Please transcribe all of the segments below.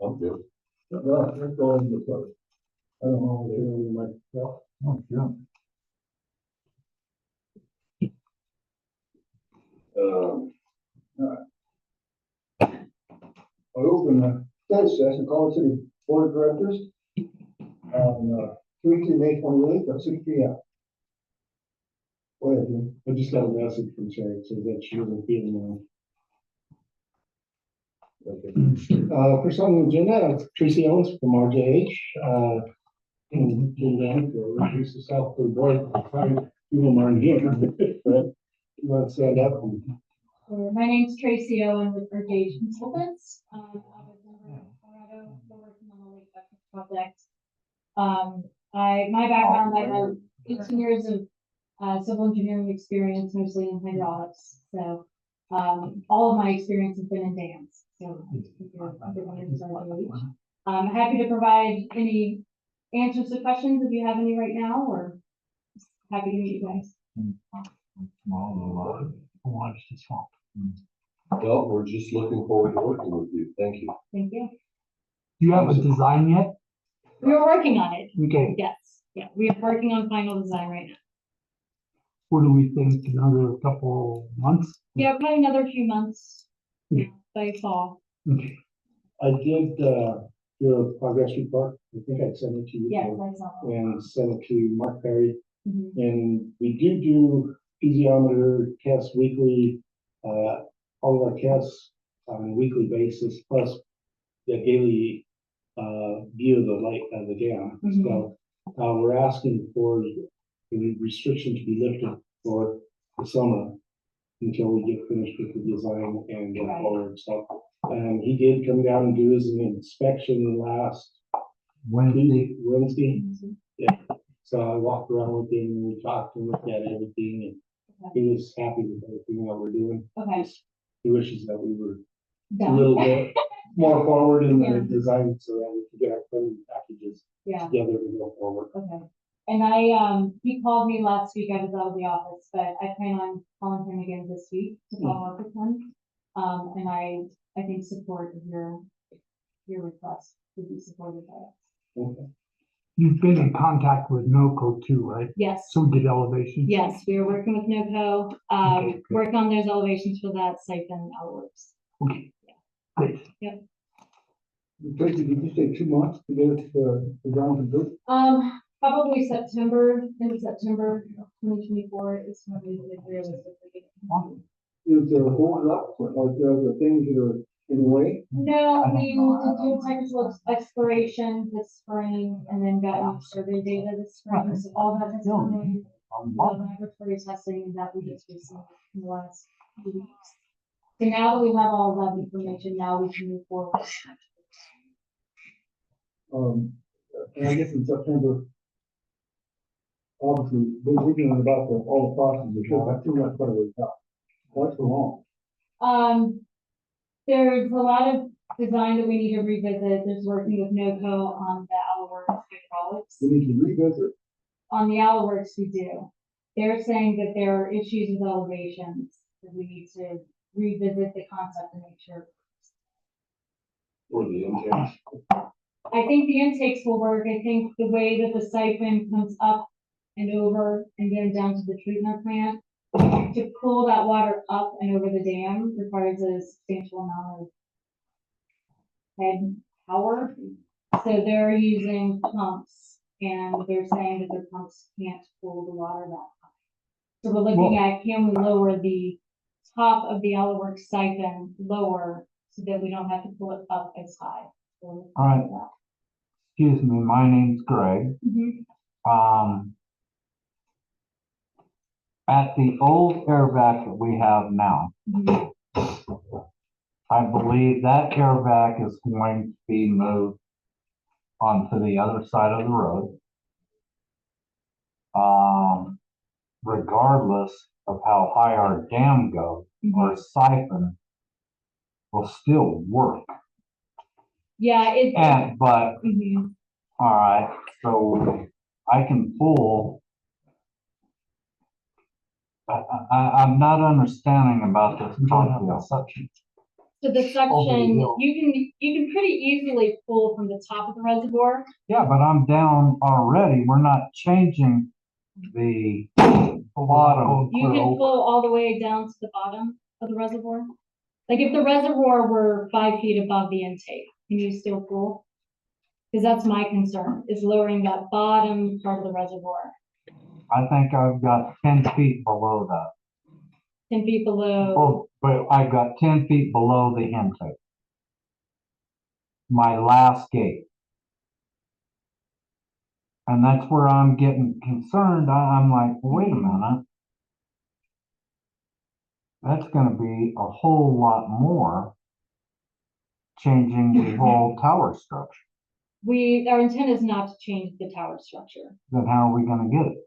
I'm good. Well, let's go into the first. I don't know if you might tell. Oh, sure. I open the study session, call the city board of directors on Tuesday, May 28th at 6 p.m. Go ahead, Jim. I just got a message from Sharon, so that she wasn't feeling well. First on the agenda, Tracy Owens from RJH. And Jim Dan to introduce yourself to the board. Sorry, people aren't here. But you want to stand up? My name's Tracy Owen with RJH Consultants. I was in Colorado, working on the Lake Bucket project. My background, I have 18 years of civil engineering experience, mostly in hydraulics. So all of my experience has been in dams. So I'm happy to provide any answers to questions if you have any right now, or happy to meet you guys. Watch this one. Well, we're just looking forward to working with you. Thank you. Thank you. Do you have a design yet? We are working on it. Okay. Yes. Yeah, we are working on final design right now. What do we think? Another couple months? Yeah, probably another few months. Yeah. By fall. Okay. I did do a progress report. I think I sent it to you. Yes, I saw that. And sent it to Mark Perry. Mhm. And we do piezometer tests weekly, all of our tests on a weekly basis, plus the daily view of the light of the dam. Mhm. So we're asking for the restriction to be lifted for the summer until we get finished with the design and go Right. forward. So he did come down and do his inspection last Wednesday. Mhm. Yeah. So I walked around with him and we talked and looked at everything, and he was happy with everything that we're doing. Okay. He wishes that we were a Done. little bit more forward in Yeah. the design so that we could get our funding packages Yeah. together and go forward. Okay. And he called me last week. I was out of the office, but I plan on calling him again this week to follow up with him. And I think support of your request would be supported by us. Okay. You've been in contact with NOCO too, right? Yes. So did elevations? Yes, we are working with NOCO, Okay, good. working on those elevations for that siphon outworks. Okay. Great. Tracy, did you say 2 months to get it to ground to do? Probably September, end of September 2024 is when we would realistically get it. Is there a hold up, or the things that are in the way? No, we need to do technical exploration this spring and then got new survey data this spring, so all that has come in. The laboratory testing that we just received in the last few weeks. So now that we have all that information, now we can move forward. And I guess in September, obviously, we're looking about all the processes, because that seems like quite a ways out. What's wrong? There's a lot of design that we need to revisit. There's working with NOCO on the outworks hydraulics. We need to revisit. On the outworks, we do. They're saying that there are issues with elevations, that we need to revisit the concept and make sure. Or the intakes. I think the intakes will work. I think the way that the siphon comes up and over and then down to the treatment plant, to pull that water up and over the dam requires a substantial amount of head power. So they're using pumps, and they're saying that their pumps can't pull the water that high. So we're looking at, can we lower the top of the outworks siphon lower so that we don't have to pull it up as high? All right. Excuse me, my name's Greg. Mm-hmm. At the old air vac that we have now, Mm-hmm. I believe that air vac is going to be moved onto the other side of the road. Regardless of how high our dam goes, our siphon will still work. Yeah, But mm-hmm. all right, so I can pull. I'm not understanding about this concept. So the Over the section, hill. you can pretty easily pull from the top of the reservoir. Yeah, but I'm down already. We're not changing the bottom. You can pull all the way down to the bottom of the reservoir. Like if the reservoir were 5 feet above the intake, can you still pull? Because that's my concern, is lowering that bottom part of the reservoir, I think I've got 10 feet below that. 10 feet below. Oh, but I've got 10 feet below the intake. My last gate. And that's where I'm getting concerned. I'm like, wait a minute. That's gonna be a whole lot more changing the whole tower structure. Our intent is not to change the tower structure. Then how are we gonna get it?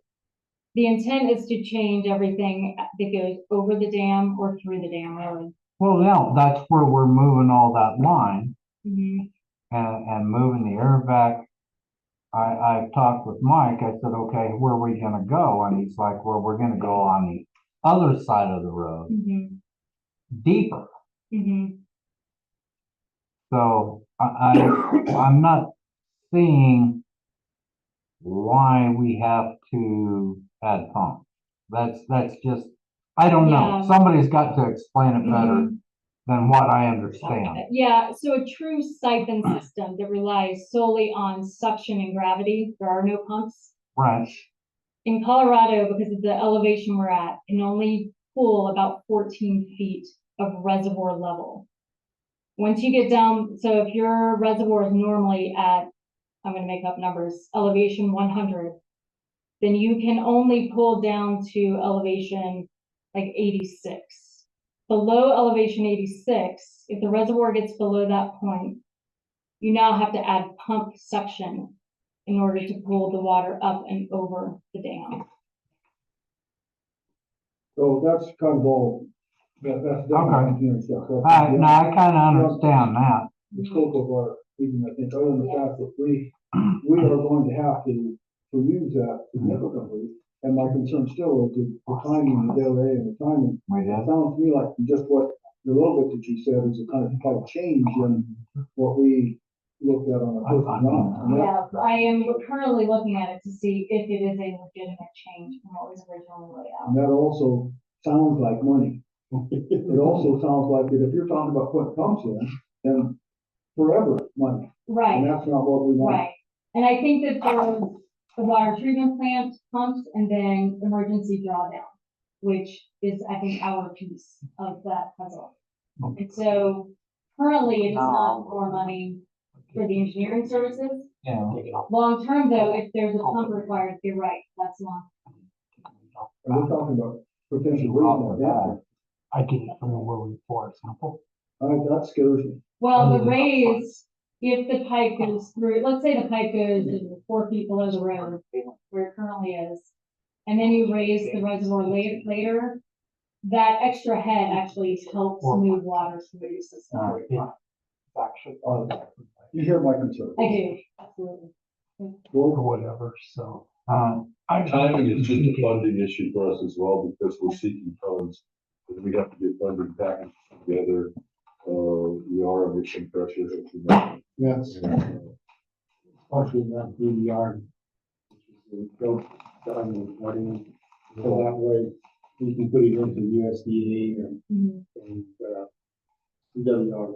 The intent is to change everything that goes over the dam or through the dam, really. Well, now, that's where we're moving all that line Mhm. and moving the air back. I talked with Mike, I said, okay, where are we gonna go? And he's like, well, we're gonna go on the other side of the road, Mhm. deeper. Mhm. So I'm not seeing why we have to add pumps. That's just, I don't know. Yeah. Somebody's got to explain it better Mhm. than what I understand. Yeah, so a true siphon system that relies solely on suction and gravity, there are no pumps. Right, In Colorado, because of the elevation we're at, can only pull about 14 feet of reservoir level. Once you get down, so if your reservoir is normally at, I'm gonna make up numbers, elevation 100, then you can only pull down to elevation like 86. Below elevation 86, if the reservoir gets below that point, you now have to add pump suction in order to pull the water up and over the dam. So that's kind of all, that's Okay. definitely engineering stuff. So, now I kinda understand that. the scope of our, even I think, other than the fact that we are going to have to use that significantly. And my concern still is the timing, the delay and the timing. We It did. sounds to me like just what, the little bit that you said is a kind of change in what we looked at on the first round. And that- Yeah, I am currently looking at it to see if it is a legitimate change from what was originally laid out. And that also sounds like money. It also sounds like that if you're talking about putting pumps in, then forever money. And Right, that's not what we want. right. And I think that there's the water treatment plant pumps and then emergency drawdown, which is, I think, our piece of that puzzle. And so currently it is not more money for the engineering services. Yeah. Long term though, if there's a pump required, you're right, that's long. And we're talking about potentially raising that down. I get it from the Willie Forest sample. That scares me. Well, the raise, if the pipe goes through, let's say the pipe goes 4 feet below the road, where it currently is, and then you raise the reservoir later, that extra head actually helps move water through your system. Actually, You hear my concern. I do, absolutely. or whatever, so. Timing is just a funding issue for us as well, because we're seeking funds. And we have to get funding packaged together. We are under some pressure. as you know. Yes, And, partially that through the yard. Go down the money, so that way we can put it into USDA Mhm. and WR.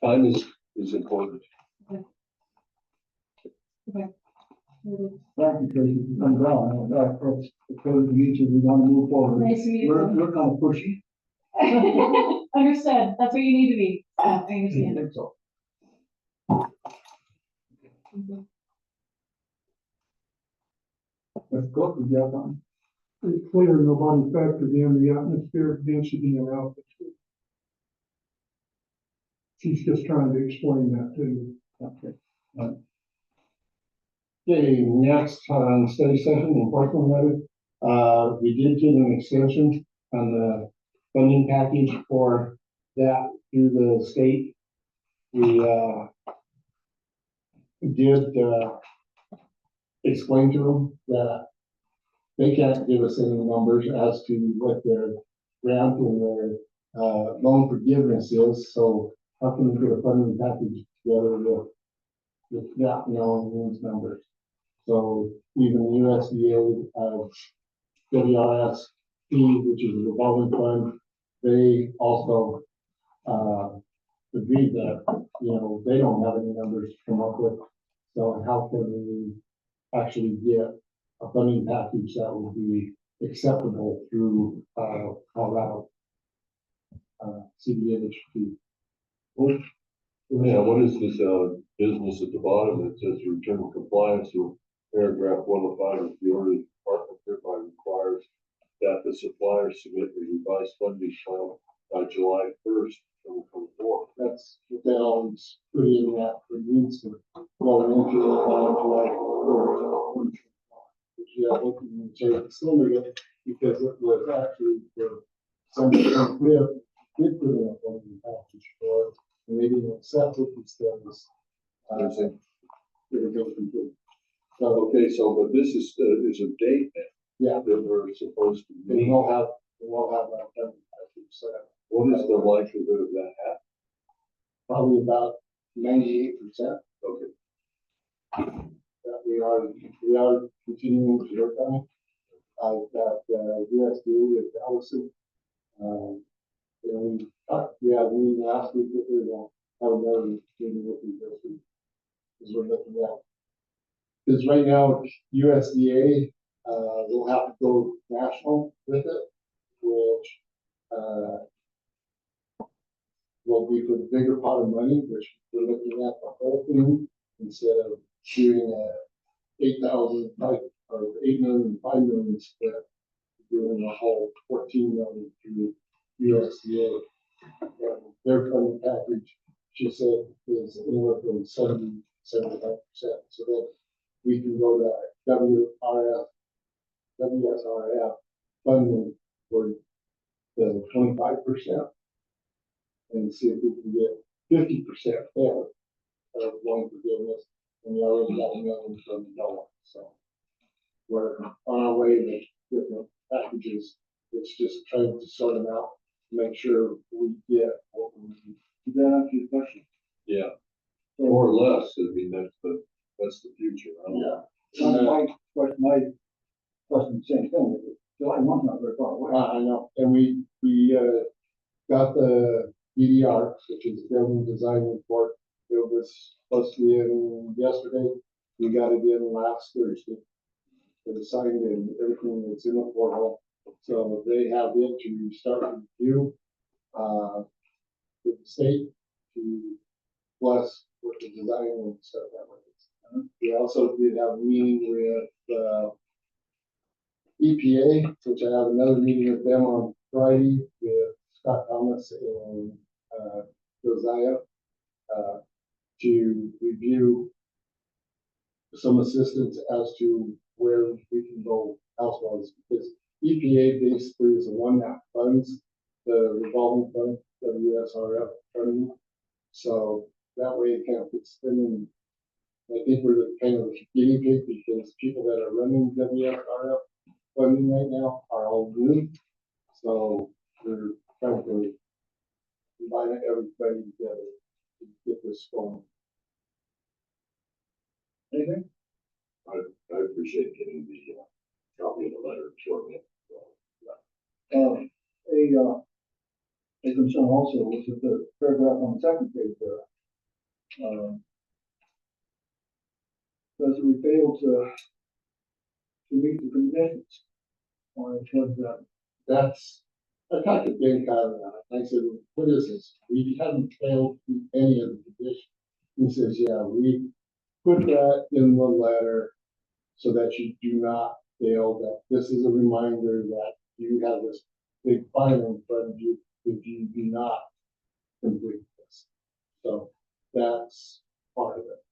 Time is important. Thank you, Tracy, for coming down. That's because to meet you, we want to move forward. Nice to meet you. We're kind of pushy. Understood, that's what you need to be. I I understand. think so. Let's go, we got on. It's clear nobody factored in the atmospheric density and altitude. She's just trying to explain that to you. Okay. Okay, next, study session, enforcement letter. We did get an extension on the funding package for that through the state. We, did, explain to them that they can't give us any numbers as to what their grant and their, loan forgiveness is, so how can we put a funding package together with that knowing these numbers? So even the USDA, WRSP, which is a revolving fund, they also, agreed that, they don't have any numbers to come up with. So how can we actually get a funding package that would be acceptable through, Colorado, CDHP? Yeah, what is this, business at the bottom that says return to compliance with paragraph 105 of the order, the department hereby requires that the supplier submit a revised funding plan by July 1st, 2024. That's what that always put in that for needs to go into the financial. Which yeah, looking to change the slimmer because it was actually for some did put in a funding package for it, and they didn't accept it instead of complete. So Okay, so, but this is a date yeah, that we're supposed to they meet. will have that funding package set up. What is the likelihood of that happening? Probably about 98%. Okay, That we are continuing to work on it. I've got USDA with Allison. And we had a meeting last week with her, have another meeting with you this week. Because we're looking at, because right now USDA will have to go national with it, which will be for the bigger pot of money, which we're looking at the whole thing instead of doing a 8,000 or 8 million, 5 million split, doing a whole 14 million through USDA. And their funding package, she said, is anywhere from 75%. So that we can go to WSRF funding for the 25% and see if we can get 50% there of loan forgiveness. And we already got $1 million from the dollar. So we're on our way to different packages. It's just trying to sort them out to make sure we get what we need. Did that answer your question? yeah, more or less. I mean, that's the future. I don't know. My question, same thing, July 1's not very far away. I know, and we got the BDR, which is the building design report. It was supposed to be in yesterday. We got it in last Thursday. It was signed and everything that's in the portal. So they have it to start review with the state to plus with the design and stuff that way. We also did have a meeting with EPA, which I have another meeting with them on Friday with Scott Thomas and Josiah to review some assistance as to where we can go elsewise, because EPA basically is the one that funds the revolving fund, WSRF funding. So that way it can't be spending. I think we're the kind of the guinea pig because people that are running WSRF funding right now are all new. So we're trying to combine everybody together to get this going. Anything? I appreciate getting the copy of the letter shortly. A concern also was that the paragraph on the second page there. Does we fail to meet the conditions? Or towards that? That's, I talked to Ben Kyler on it. I said, what is this? We haven't failed to any of the conditions. He says, yeah, we put that in the letter so that you do not fail, that this is a reminder that you have this big fire in front of you if you do not complete this. So that's part of it.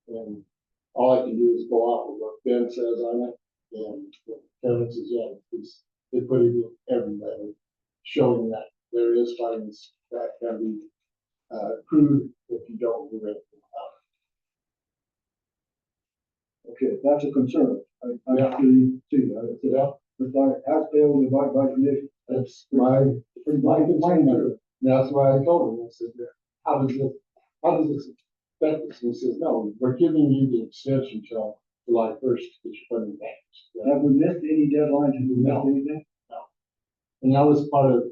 And all I can do is go off of what Ben says on it. And Kevin says, yeah, they put it in every letter, showing that there is fines that can be accrued if you don't do anything about it. Okay, that's a concern. I actually see that. Yeah. The fire has failed to abide by conditions. That's my concern. That's why I told him, I said, how does this affect us? And he says, no, we're giving you the extension till July first to get your funding back. Have we missed any deadlines? Have we missed No. anything? And that was part of,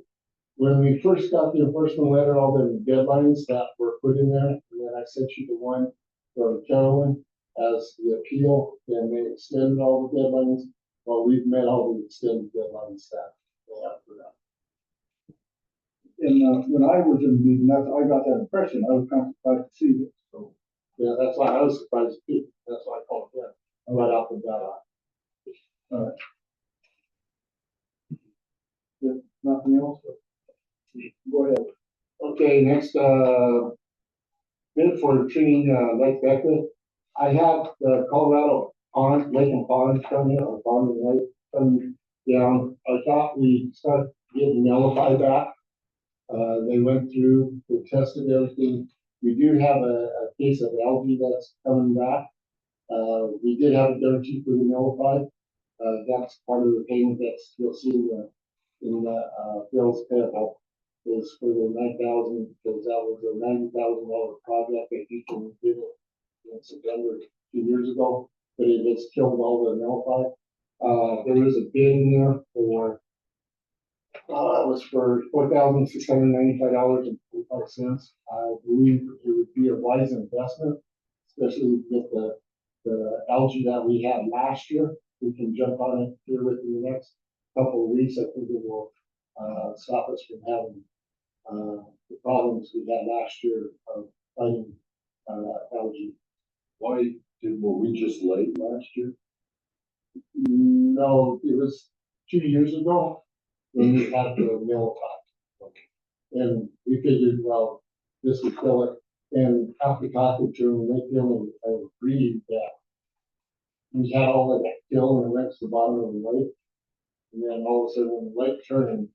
when we first got the enforcement letter, all the deadlines that were put in there, and then I sent you the one from Carolyn as the appeal, and they extended all the deadlines. Well, we've met all the extended deadlines that they have for that. And, when I was in the meeting, I got that impression. I was kind of surprised to see this, so. Yeah, that's why I was surprised too. That's why I called them right off the bat. Nothing else? Go ahead. Okay, next, bid for treating, Lake Becca. I have the Colorado pond, lake and pond coming, or pond and lake coming down. I thought we started getting nullified back. They went through, they tested everything. We do have a case of algae that's coming back. We did have a guarantee for the nullified. That's part of the payment that's you'll see in the bills payable is for the 9,000, because that was a $90,000 project that you can did it in September 2 years ago, but it has killed all the nullified. There was a bid in there for it was for $4,695.45. I believe it would be a wise investment, especially with the algae that we had last year. We can jump on it here within the next couple of weeks. I think it will stop us from having the problems we had last year of fighting algae. Were we just late last year? No, it was 2 years ago when we had the mill top. And we figured, well, this would kill it. And after talking to them, they feel and agreed that we had all of that kill and it went to the bottom of the lake. And then all of a sudden, when the lake turned,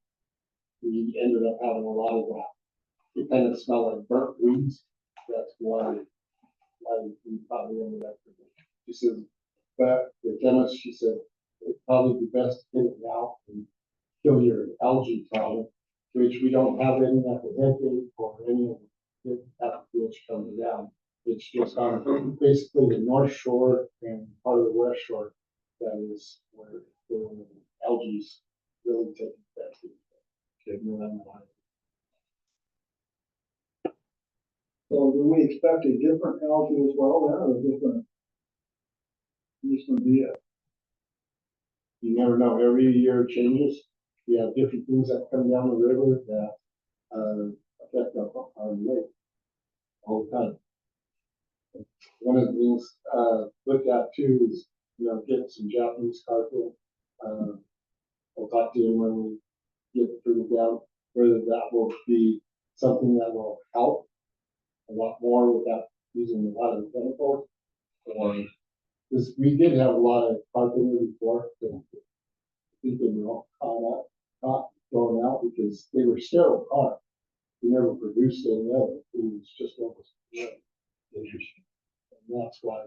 we ended up having a lot of that. It kind of smelled like burnt weeds. That's why we probably ended up with it. She said, but the chemist, she said, it'd probably be best to get it now and kill your algae problem, which we don't have any at the head gate or any of the which comes down. It's just on basically the north shore and part of the west shore that is where the algae is really taking effect. So do we expect a different algae as well there, or different? This would be it. You never know. Every year it changes. We have different things that come down the river that affect our lake all the time. One of the things look at too is get some Japanese carpet. I'll talk to you when we get further down whether that will be something that will help a lot more without using a lot of chemicals. Because we did have a lot of carpenter before, and I think they were all caught thrown out because they were sterile carp. We never produced any of it. It was just almost interesting. And that's why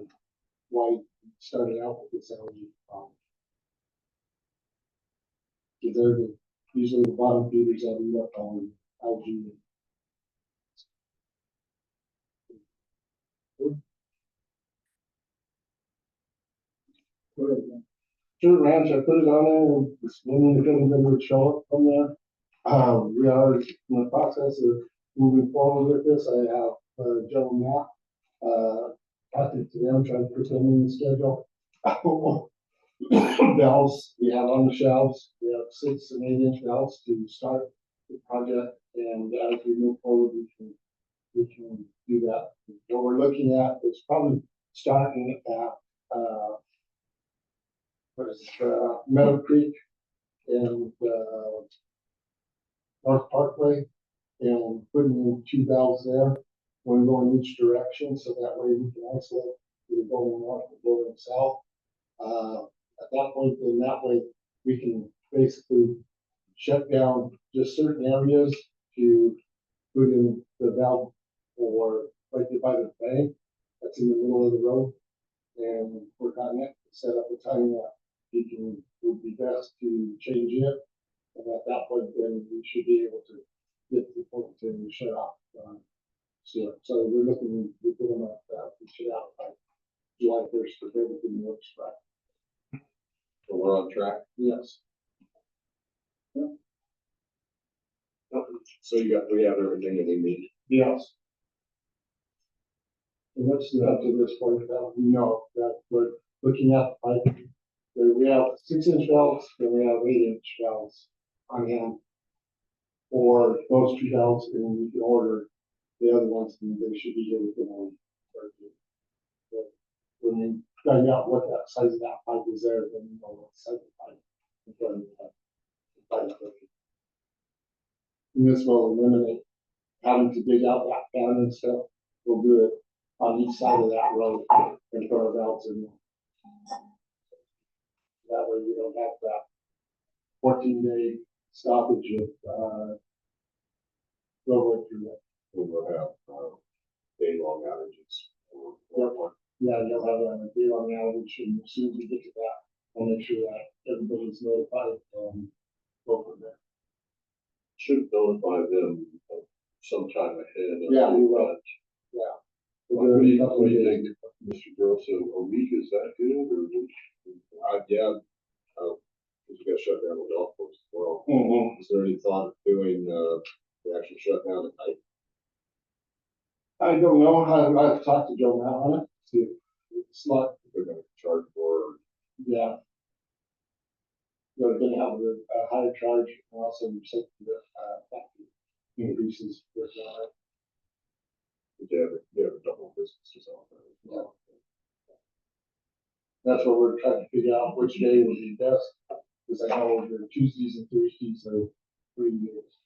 we started out with this algae problem. Because they're usually the bottom feeders that eat up on algae. Go ahead, Jim. Sure, Ranch, I put it on there and this morning if anybody would show up from there. We are in the process of moving forward with this. I have Joe and Matt talking to them, trying to put them in the schedule. Valves we have on the shelves. We have 6 and 8 inch valves to start the project, and as we move forward, we can do that. What we're looking at is probably starting at Meadow Creek and North Parkway, and putting in 2 valves there. One going each direction, so that way we can isolate either going north or going south. At that point, then that way we can basically shut down just certain areas to put in the valve for right there by the bank that's in the middle of the road, and work on it, set up a time that would be best to change it. And at that point, then we should be able to get people to shut off So we're looking, we put them up, we should out by July 1st for everything works right. So we're on track. Yes. So we have everything that we need. Yes. And that's up to this point, that we know that we're looking at, like, we have 6-inch valves, and we have 8-inch valves on hand. For those two valves, and we can order the other ones, and they should be here within a week. or two. But when you find out what that size of that pipe is there, then you know what size of pipe. in front of the pipe. And this will eliminate having to dig out that pan and stuff. We'll do it on each side of that road and put our valves in. That way we don't have that 14-day stoppage of, road through that. We will have, day-long outages. Yeah, you'll have a day on outage, and as soon as we get to that, I'll make sure that everybody's notified, go from there. Should notify them sometime ahead. of Yeah, the we will. event. We'll What do do it in a you, couple what of do you days. think, Mr. Gross, a week, is that good, or? Yeah, because we got shut down the golf course as well. Mhm. Is there any thought of doing, the actual shutdown at night? I don't know, I've talked to Joe now on it, see if it's not, If they're gonna charge for, yeah. They're gonna have a higher charge, and also safety, factor increases with that. they have a double business or something. That's what we're trying to figure out, which day would be best, because I know the Tuesdays and Thursdays are pretty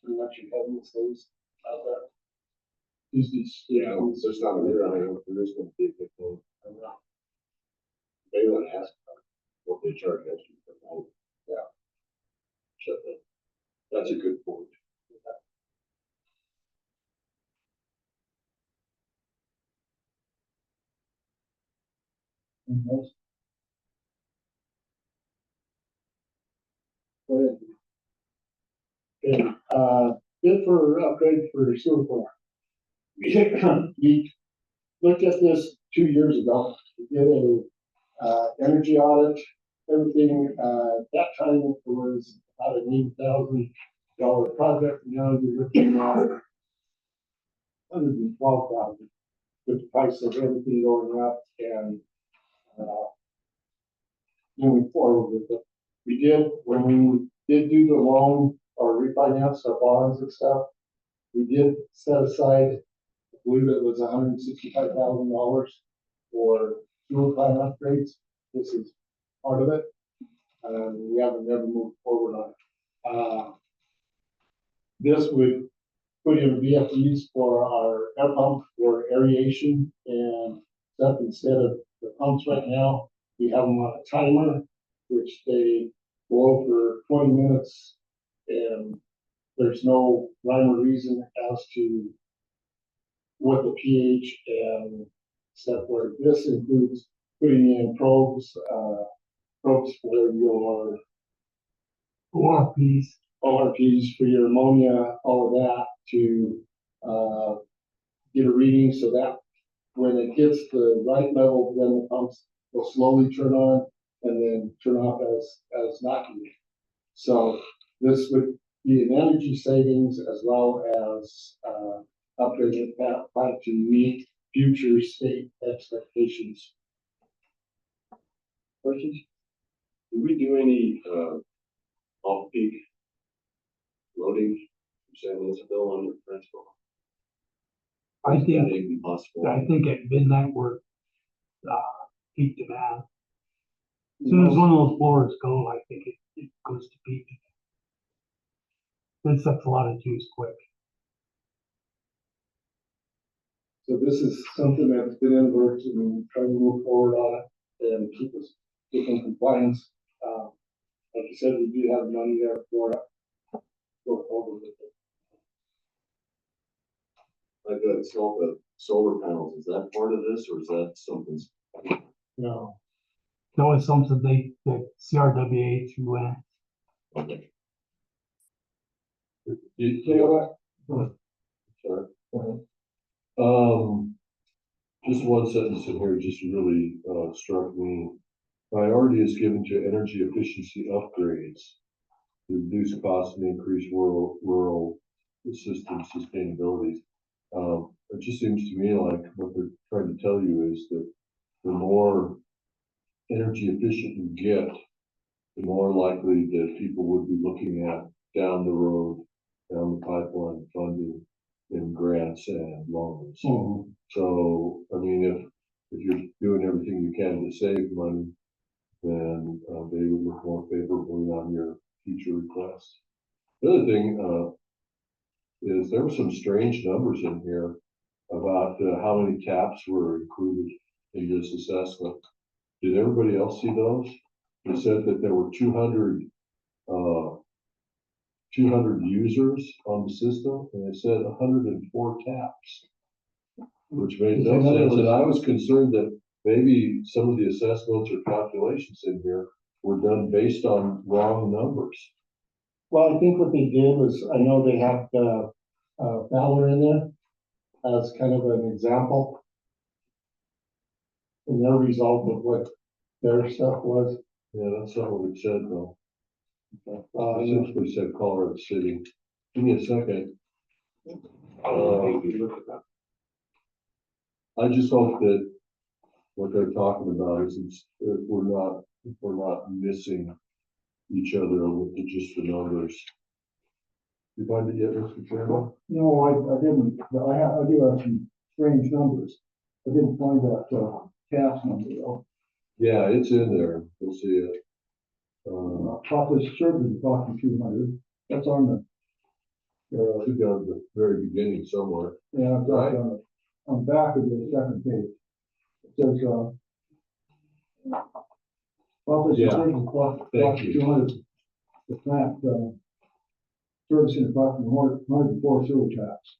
much your heaviest days out there. Tuesdays. Yeah, there's not a real, I mean, there is gonna be a big thing. They want to ask what they charge extra for night. Yeah. Shut that. That's a good point. Mhm. Go ahead. Okay, bid for upgrade for sewer plant. We looked at this 2 years ago, we did a, energy audit, everything, that time it was about an $80,000 project, now we're looking at $112,000 with the price of everything going up and, moving forward with it. We did, when we did do the loan or refinance our bonds and stuff, we did set aside, I believe it was $165,000 for fuel plant upgrades. This is part of it. We haven't never moved forward on it. This would put in VFDs for our air pump for aeration and stuff instead of the pumps right now. We have them on a timer, which they blow for 20 minutes, and there's no rhyme or reason as to what the pH and stuff where this includes putting in probes for your ORPs for your ammonia, all of that to get a reading so that when it hits the right level, then the pumps will slowly turn on and then turn off as not needed. So this would be an energy savings as well as upgrading that plant to meet future state expectations. Questions? Do we do any, off-peak loading from San Luisville on the principal? I Is that think, even possible? I think at midnight we're, peak demand. As soon as one of those blowers go, I think it goes to peak. It sucks a lot of juice quick. So this is something that's been in works and we're trying to move forward on it and keep us in compliance. Like you said, we do have money there for it. Go forward with it. Like that, it's called the solar panels, is that part of this, or is that something? No, That was something that CRWA threw in. Okay. you know what? Sorry. Go ahead. Just one sentence in here just really, struck me. Priority is given to energy efficiency upgrades to reduce costs and increase rural system sustainability. It just seems to me like what they're trying to tell you is that the more energy efficient you get, the more likely that people would be looking at down the road, down the pipeline funding in grants and loans. Mhm. So, I mean, if you're doing everything you can to save money, then they would look more favorably on your future requests. The other thing is there were some strange numbers in here about how many taps were included in this assessment. Did everybody else see those? It said that there were 200 users on the system, and it said 104 taps, which made no In other sense. And words- I was concerned that maybe some of the assessments or calculations in here were done based on wrong numbers. Well, I think what they did was, I know they have, Fowler in there as kind of an example. And their result of what their stuff was. Yeah, that's not what it said though. Uh, It essentially said Colorado City. Give me a second. I just hope that what they're talking about is we're not missing each other with just the numbers. You find it yet, Mr. Chairman? No, I didn't, but I do have some strange numbers. I didn't find that, tax number though. Yeah, it's in there. You'll see it. Population service is talking 200, that's on the, Should go to the very beginning somewhere. yeah, it's Right. on the back of the second page. It says, population Yeah. service cost Thank you. 200, the plant, servicing approximately 104 sewer taps.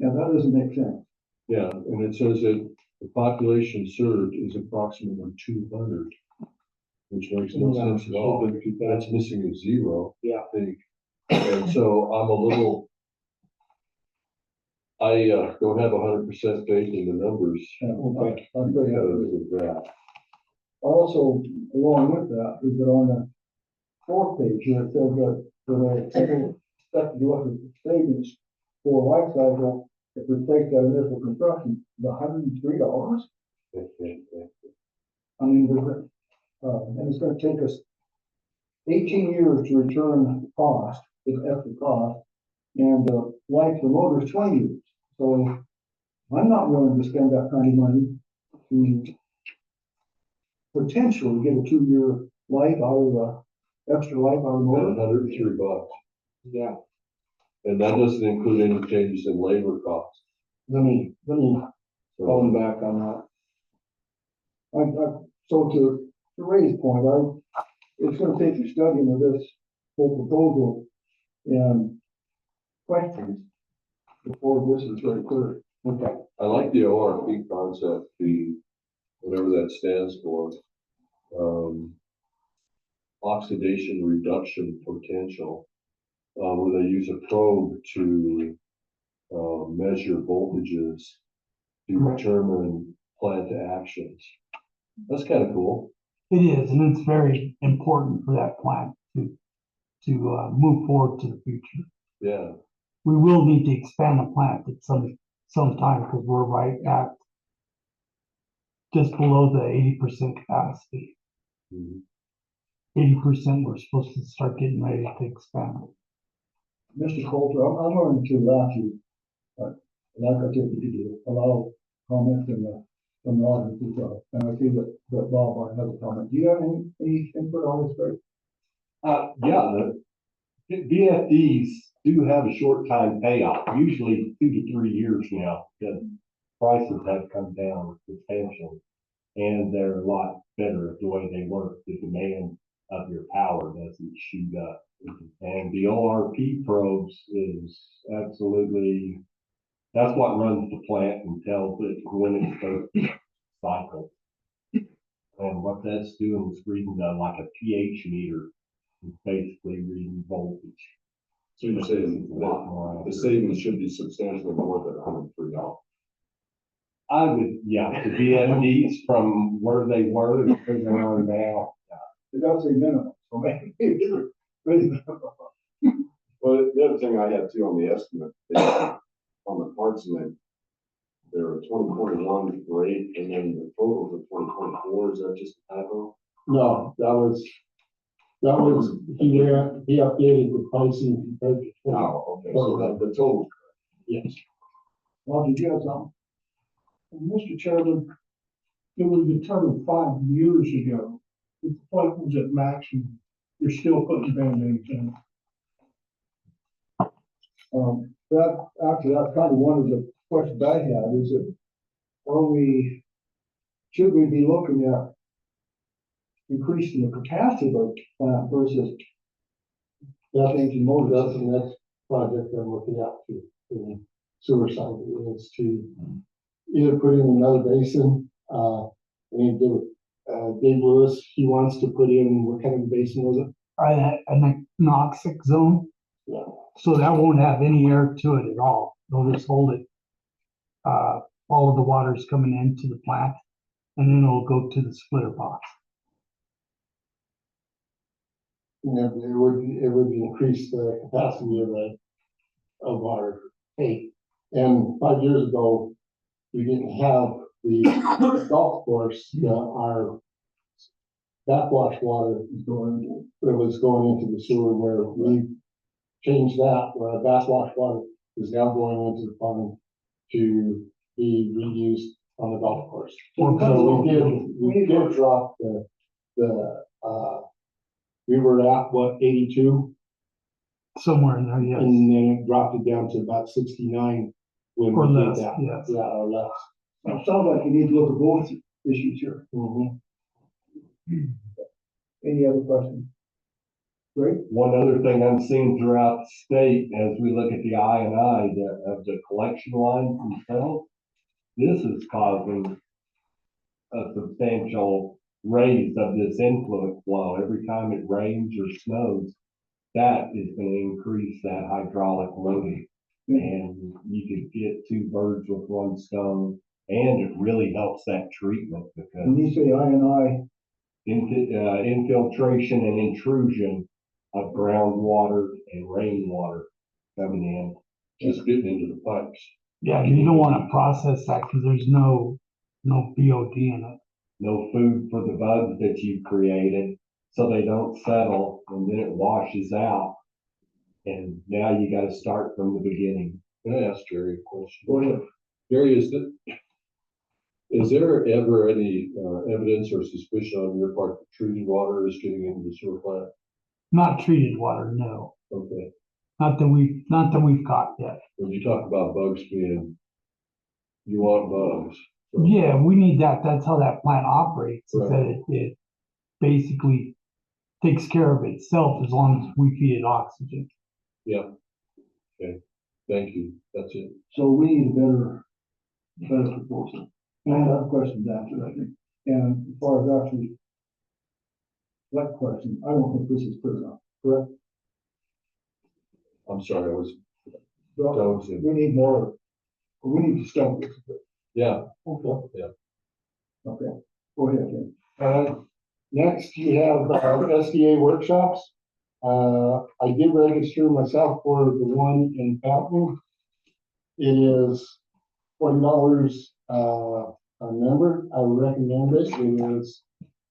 Now, that doesn't make sense. Yeah, and it says that the population served is approximately 200, which makes no Yeah, sense at all. so the- That's missing a zero. Yeah. I think. And so I'm a little, I don't have 100% faith in the numbers Okay. I'm very happy because with it. of that. Also, along with that, is that on the fourth page here, it says that the total expected electric savings for life cycle, if we take that initial construction, is $103. I mean, and it's gonna take us 18 years to return the cost, the extra cost, and life of the motor is 20 years. So I'm not willing to spend that kind of money to potentially get a 2-year life out of the extra life out of the motor. $103. Yeah, And that doesn't include any changes in labor costs. let me fall So, back on that. So to Ray's point, it's gonna take you studying of this whole proposal and questions before this is very clear. Okay. I like the ORP concept, whatever that stands for. Oxidation reduction potential, where they use a probe to measure voltages to determine plant actions. That's kind of cool. It is, and it's very important for that plant to move forward to the future. Yeah, We will need to expand the plant at some time because we're right at just below the 80% capacity. mhm. 80%, we're supposed to start getting ready to expand. Mr. Coulter, I'm going to ask you, like I typically do, allow comments from the audience as well. And I see that Bob might have a comment. Do you have any input on this, Greg? Yeah, the VFDs do have a short time payoff, usually 2 to 3 years now, because prices have come down substantially. And they're a lot better at the way they work. The demand of your power doesn't shoot up. And the ORP probes is absolutely, that's what runs the plant and tells it when it's supposed to cycle. And what that's doing is reading like a pH meter, basically reading voltage. So you're saying A lot that more the accurate. savings should be substantially more than $103. I would, yeah, the VFDs from where they were to where they are now. It does say minimum, so maybe it's really minimum. Well, the other thing I had too on the estimate, on the parts and there were 2021 rate and then the total for 2024, is that just a typo? No, that was, he updated the pricing compared to. Oh, okay, so the total, Yes. Well, did you have something? Mr. Chairman, it was determined 5 years ago, if the pipe was at maximum, you're still putting Band-Aids in. That's kind of one of the questions I had, is that, should we be looking at increasing the capacity of the plant versus changing motors? That's the next project I'm looking at to, in sewer side, is to either put in another basin, Dave Lewis, he wants to put in, what kind of basin was it? An anoxic zone, Yeah. so that won't have any air to it at all. They'll just hold it. All of the water's coming into the plant, and then it'll go to the splitter box. And it would increase the capacity of our tank. And 5 years ago, we didn't have the golf course, our backwash water was going into the sewer, where we changed that, where our backwash water is now going into the pond to be reused on the golf course. So we did drop we were at what, 82? Somewhere in there, yes. And then it dropped it down to about 69 when Or we less, did that. yes. Yeah, or less. It sounds like you need to look at both issues here. Mhm. Any other questions? Great. One other thing I'm seeing throughout the state, as we look at the I&I of the collection lines themselves, this is causing a substantial raise of this influent flow. Every time it rains or snows, that is going to increase that hydraulic loading. And you could get two birds with one stone, and it really helps that treatment When because you say I&I, infiltration and intrusion of groundwater and rainwater coming in. just getting into the pipes. Yeah, you don't wanna process that, cause there's no BOD in it. No food for the bugs that you've created, so they don't settle, and then it washes out. And now you gotta start from the beginning. Can I ask Jerry a question? go ahead. Jerry, is there ever any evidence or suspicion on your part that treated water is getting into the sewer plant? Not treated water, no. Okay, Not that we've caught yet. when you talk about bugs being, you want bugs. so- Yeah, we need that. That's how that plant operates, is that it basically takes care of itself as long as we feed it oxygen. Yeah. Okay, thank you, that's it. So we need a better proposal. And I have questions after, I think. And as far as actually, that question, I don't think this is clear enough, correct? I'm sorry, I was So dozing. we need more, we need to start this. Yeah, Okay. Yeah. Okay, go ahead, Jim. Next, you have SDA workshops. I did register myself for the one in Fountain. It is $40 a member. I would recommend it. It is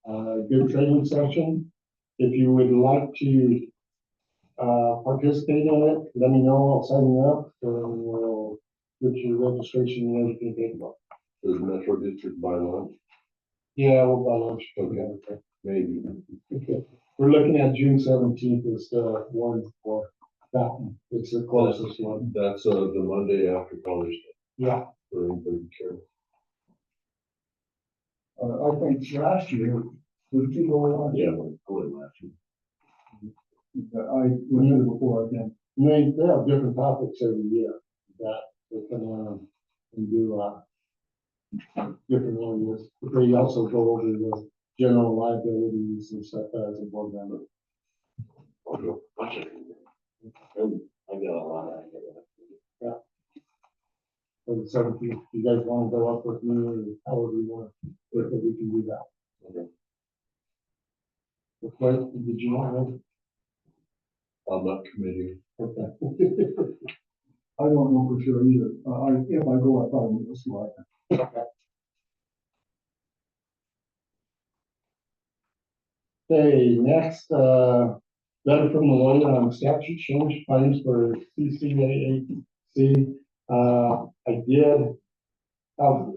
a good training session. If you would like to participate in it, let me know. I'll sign you up and we'll get your registration and everything paid for. does Metro District buy lunch? Yeah, we'll buy lunch. Okay. Maybe. Okay. We're looking at June 17th is the one for Fountain. It's the closest one. That's the Monday after College Day, Yeah. for anybody who cares. I think last year, did you go on? Yeah, go ahead, Matthew. I went here before again. They have different topics every year that they come on and do different areas. They also go over the general liabilities and stuff as a board member. I'll go. I got a lot. for the 17th. If you guys want to go up with me or however you want, if we can do that. Okay. What, did you want to? I'm not committing. Okay. I don't know for sure either. If I go, I probably will see what I can. Okay, next, letter from the lawyer on statute change claims for CCAAC. I did have,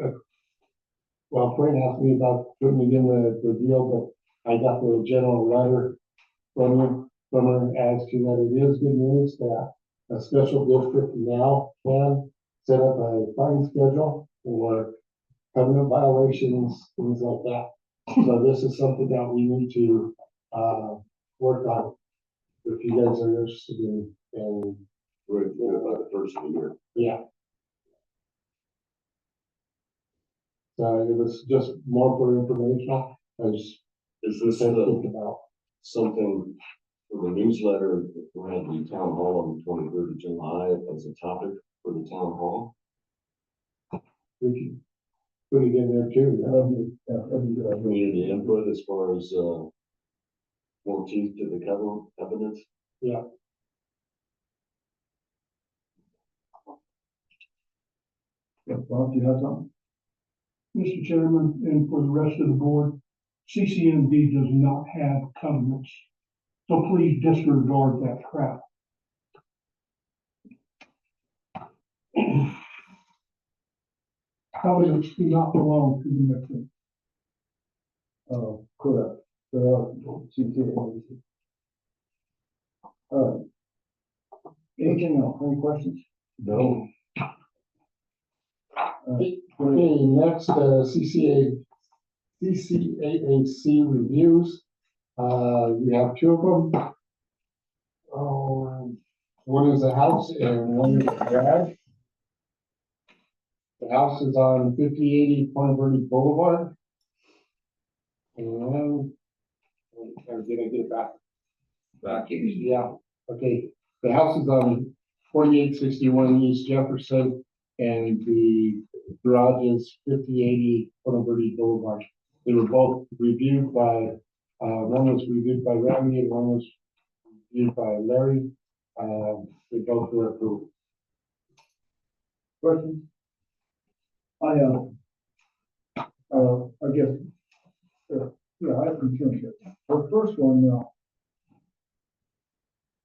well, Quinn asked me about putting it in the deal, but I got the general letter from her as to that it is good news that a special district now can set up a fine schedule for covenant violations, things like that. So this is something that we need to, work on. If you guys are interested in, We're by the first of the year. yeah. So it was just more for informational, I just Is this think about. something for the newsletter? We had the town hall on the 23rd of July as a topic for the town hall. We can put it in there too. That'd be good. Community input as far as, more teeth to the covenants. Yeah. Yeah, Bob, do you have something? Mr. Chairman, and for the rest of the board, CCND does not have covenants. So please disregard that crap. Covenants do not belong to the Metro. Oh, correct. CCAA. All right. Anything else? Any questions? No. Okay, next, CCAAC reviews. We have two of them. One is a house and one is a garage. The house is on 5080 Point Verde Boulevard. And, did I get it back? Back, yeah, okay. The house is on 4861 East Jefferson, and the garage is 5080 Point Verde Boulevard. They were both reviewed by, one was reviewed by Randy and one was reviewed by Larry. They both were approved. Questions? I guess, yeah, I have concerns here. The first one,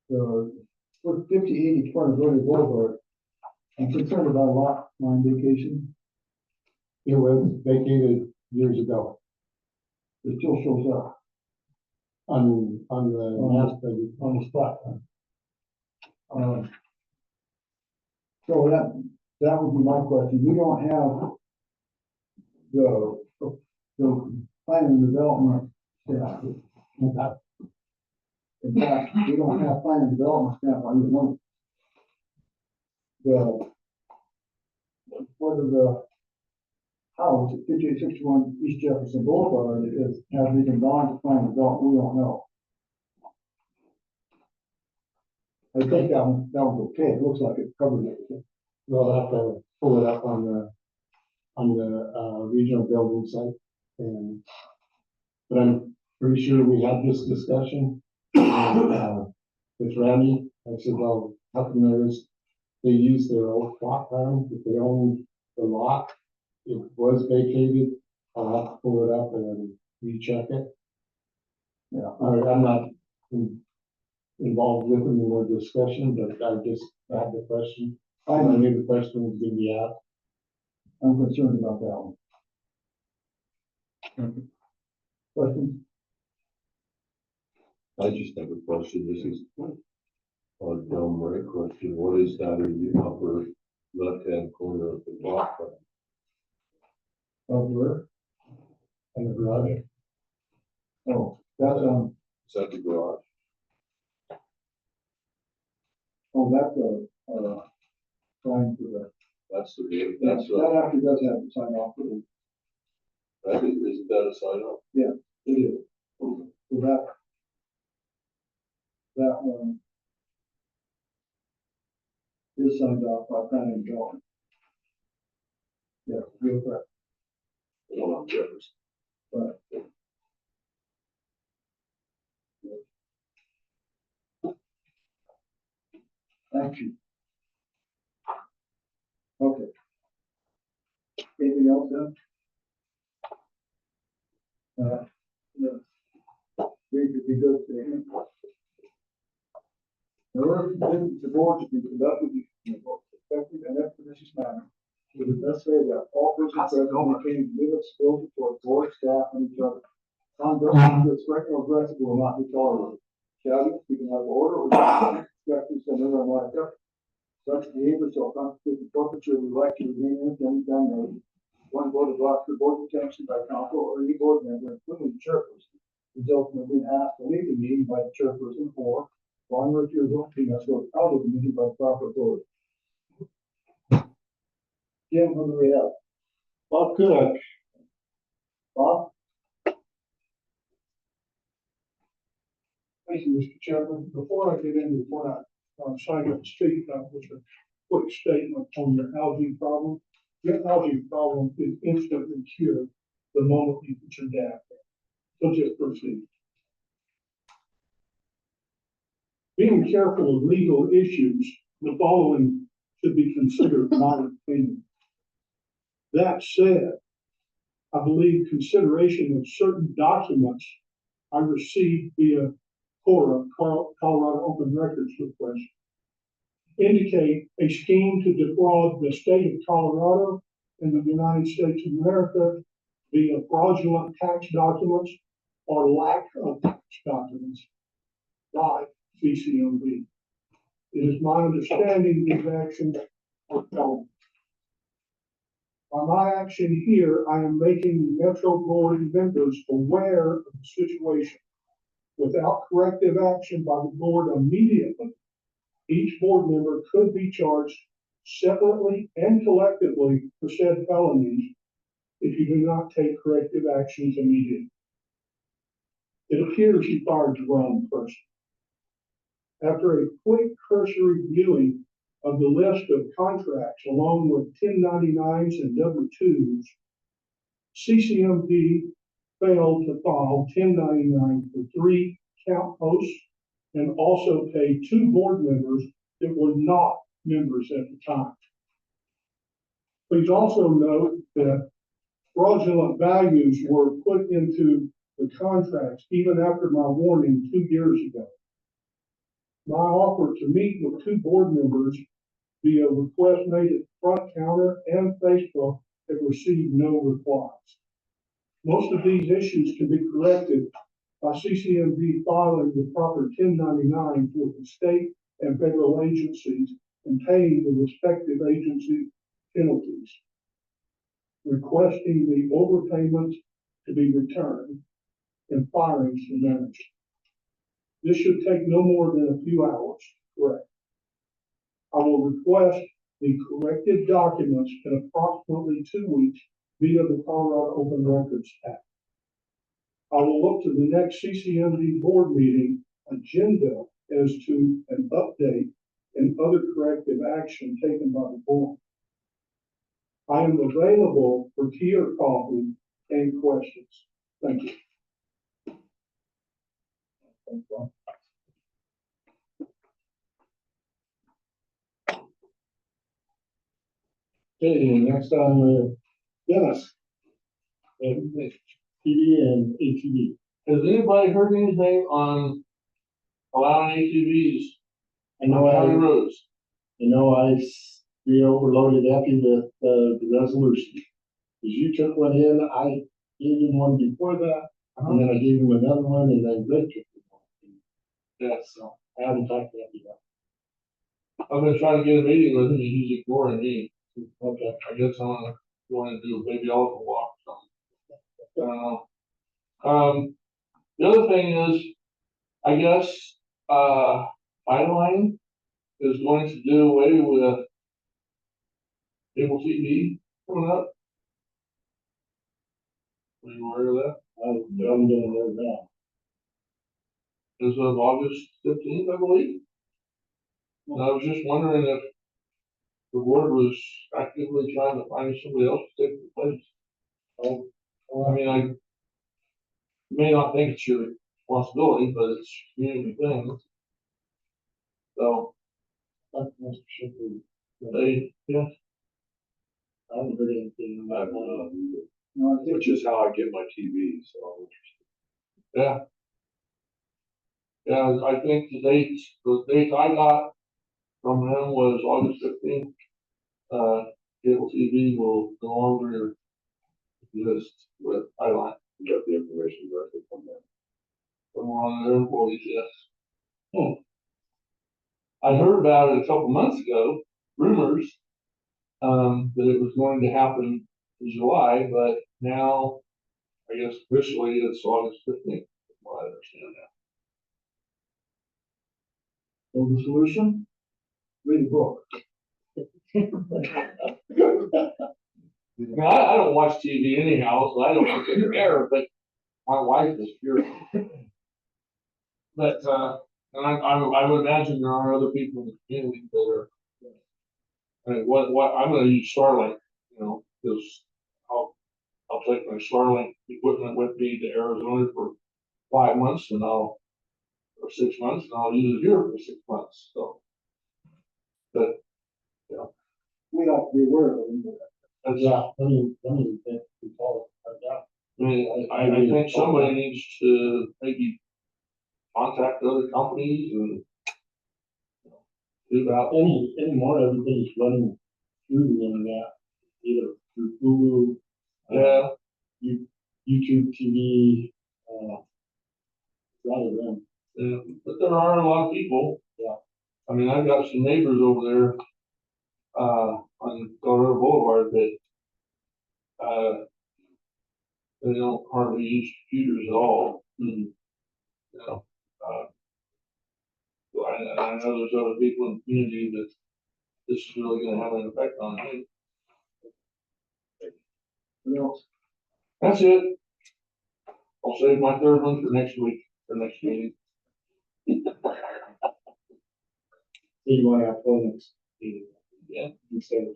with 5080 Point Verde Boulevard, I'm concerned about lot line vacation. It was vacated years ago It still shows up on the map, but on the spot. So that would be my question. We don't have the plan and development staff. In fact, we don't have plan and development staff on the one. Whether the house at 5861 East Jefferson Boulevard has even gone to plan and development, we don't know. I think that one's okay. It looks like it covered everything. we'll have to pull it up on the regional building site. And, but I'm pretty sure we had this discussion with Randy. I said, well, how come they use their old plot plan, if they own the lot, it was vacated, I'll have to pull it up and recheck it. Yeah. I'm not involved with them in their discussion, but I just had the question. I knew the question was gonna be asked. I'm concerned about that one. Questions? I just have a question. This is a dumb right question. What is that in the upper left-hand corner of the block plan? Where? And the garage. Oh, that's, Is that the garage? trying for that. That's the, That actually does have to sign off for it. isn't that a sign off? It is. So that one is signed off by planning and development. real quick. The one on Jefferson. But thank you. Okay. Anything else then? No. We could be good to him. In order for the board to be conducted in a most effective and expeditious manner, it is necessary that all persons present maintain limits built toward board staff and each other. Conduct disrespectful or aggressive will not be tolerated. Shouting, speaking out of order, or disrespectful and unlike effort. Such behavior shall constitute the forfeiture of the right to remain in any time made. One vote is lost for board detention by council or any board member, including the chairperson, resulting in being asked to leave the meeting by the chairperson or one refusal, he must go out of the meeting by proper authority. Jim, who do we have? Bob Cook. Bob? Thank you, Mr. Chairman. Before I get into what I signed up to speak about, which is a quick statement on your algae problem. Your algae problem is instantly cured the moment you put your dab in. So just proceed. Being careful of legal issues, the following should be considered my opinion. That said, I believe consideration of certain documents I received via CORA, Colorado Open Records request, indicate a scheme to defraud the state of Colorado and the United States of America via fraudulent tax documents or lack of tax documents by CCMB. It is my understanding these actions are felony. By my action here, I am making the Metro Board members aware of the situation. Without corrective action by the board immediately, each board member could be charged separately and collectively for said felonies if you do not take corrective actions immediately. It appears you fired the wrong person. After a quick cursory viewing of the list of contracts along with 1099s and W-2s, CCMD failed to file 1099 for 3 count posts and also pay 2 board members that were not members at the time. Please also note that fraudulent values were put into the contracts even after my warning 2 years ago. My offer to meet with 2 board members via request made at the front counter and Facebook have received no replies. Most of these issues can be corrected by CCMB filing the proper 1099 with the state and federal agencies and paying the respective agency penalties, requesting the overpayments to be returned, and firing the manager. This should take no more than a few hours to correct. I will request the corrected documents in approximately 2 weeks via the Colorado Open Records Act. I will look to the next CCMD board meeting agenda as to an update and other corrective action taken by the board. I am available for tea or coffee and questions. Thank you. Okay, next on Dennis. TV and ATV. Has anybody heard anything on allowing ATVs I know on county roads? we overloaded Effie with the resolution. Because you took one in, I gave him one before that, and then I gave him another one, and then Rick took one. Yeah. So I haven't talked to Effie yet. I've been trying to get a meeting with him, and he's ignoring me. Okay. I guess I'm going to do a baby elephant walk or something. I don't know. The other thing is, I guess, Highline is going to do away with cable TV coming up. Are you aware of that? I'm doing it now. As of August 15th, I believe. And I was just wondering if the board was actively trying to find somebody else to take the place. I mean, I may not think it's your responsibility, but it's a community thing. So they, yeah, I haven't heard anything I about don't know that. either. No, I think Which is how I get my TV, so I'm interested. Yeah. Yeah, I think the date I got from them was August 15th. Cable TV will no longer exist with Highline. You got the information directly from them. From one of their employees, yes. I heard about it a couple months ago, rumors, that it was going to happen in July, but now I guess officially it's August 15th, from what I understand now. so the solution, read the book. I mean, I don't watch TV anyhow, so I don't care, but my wife is furious. But, and I would imagine there are other people in the community that are, I mean, I'm gonna use Starlink, you know, because I'll take my Starlink equipment with me to Arizona for 5 months or 6 months, and I'll use it here for 6 months, so. But, We have to be aware of it. that's, Yeah, let me think, we call it like that. I mean, I think somebody needs to maybe contact other companies and do about. Anymore, everything's running through the internet, either through Hulu, Yeah, YouTube TV, a lot of them. yeah, but there are a lot of people. Yeah. I mean, I've got some neighbors over there, on Colorado Boulevard that, they don't hardly use computers at all. You know, so I know there's other people in the community that this is really gonna have an effect on. What else? That's it. I'll save my third one for next week, for next meeting. So you want to have fun next meeting? Yeah. Instead of.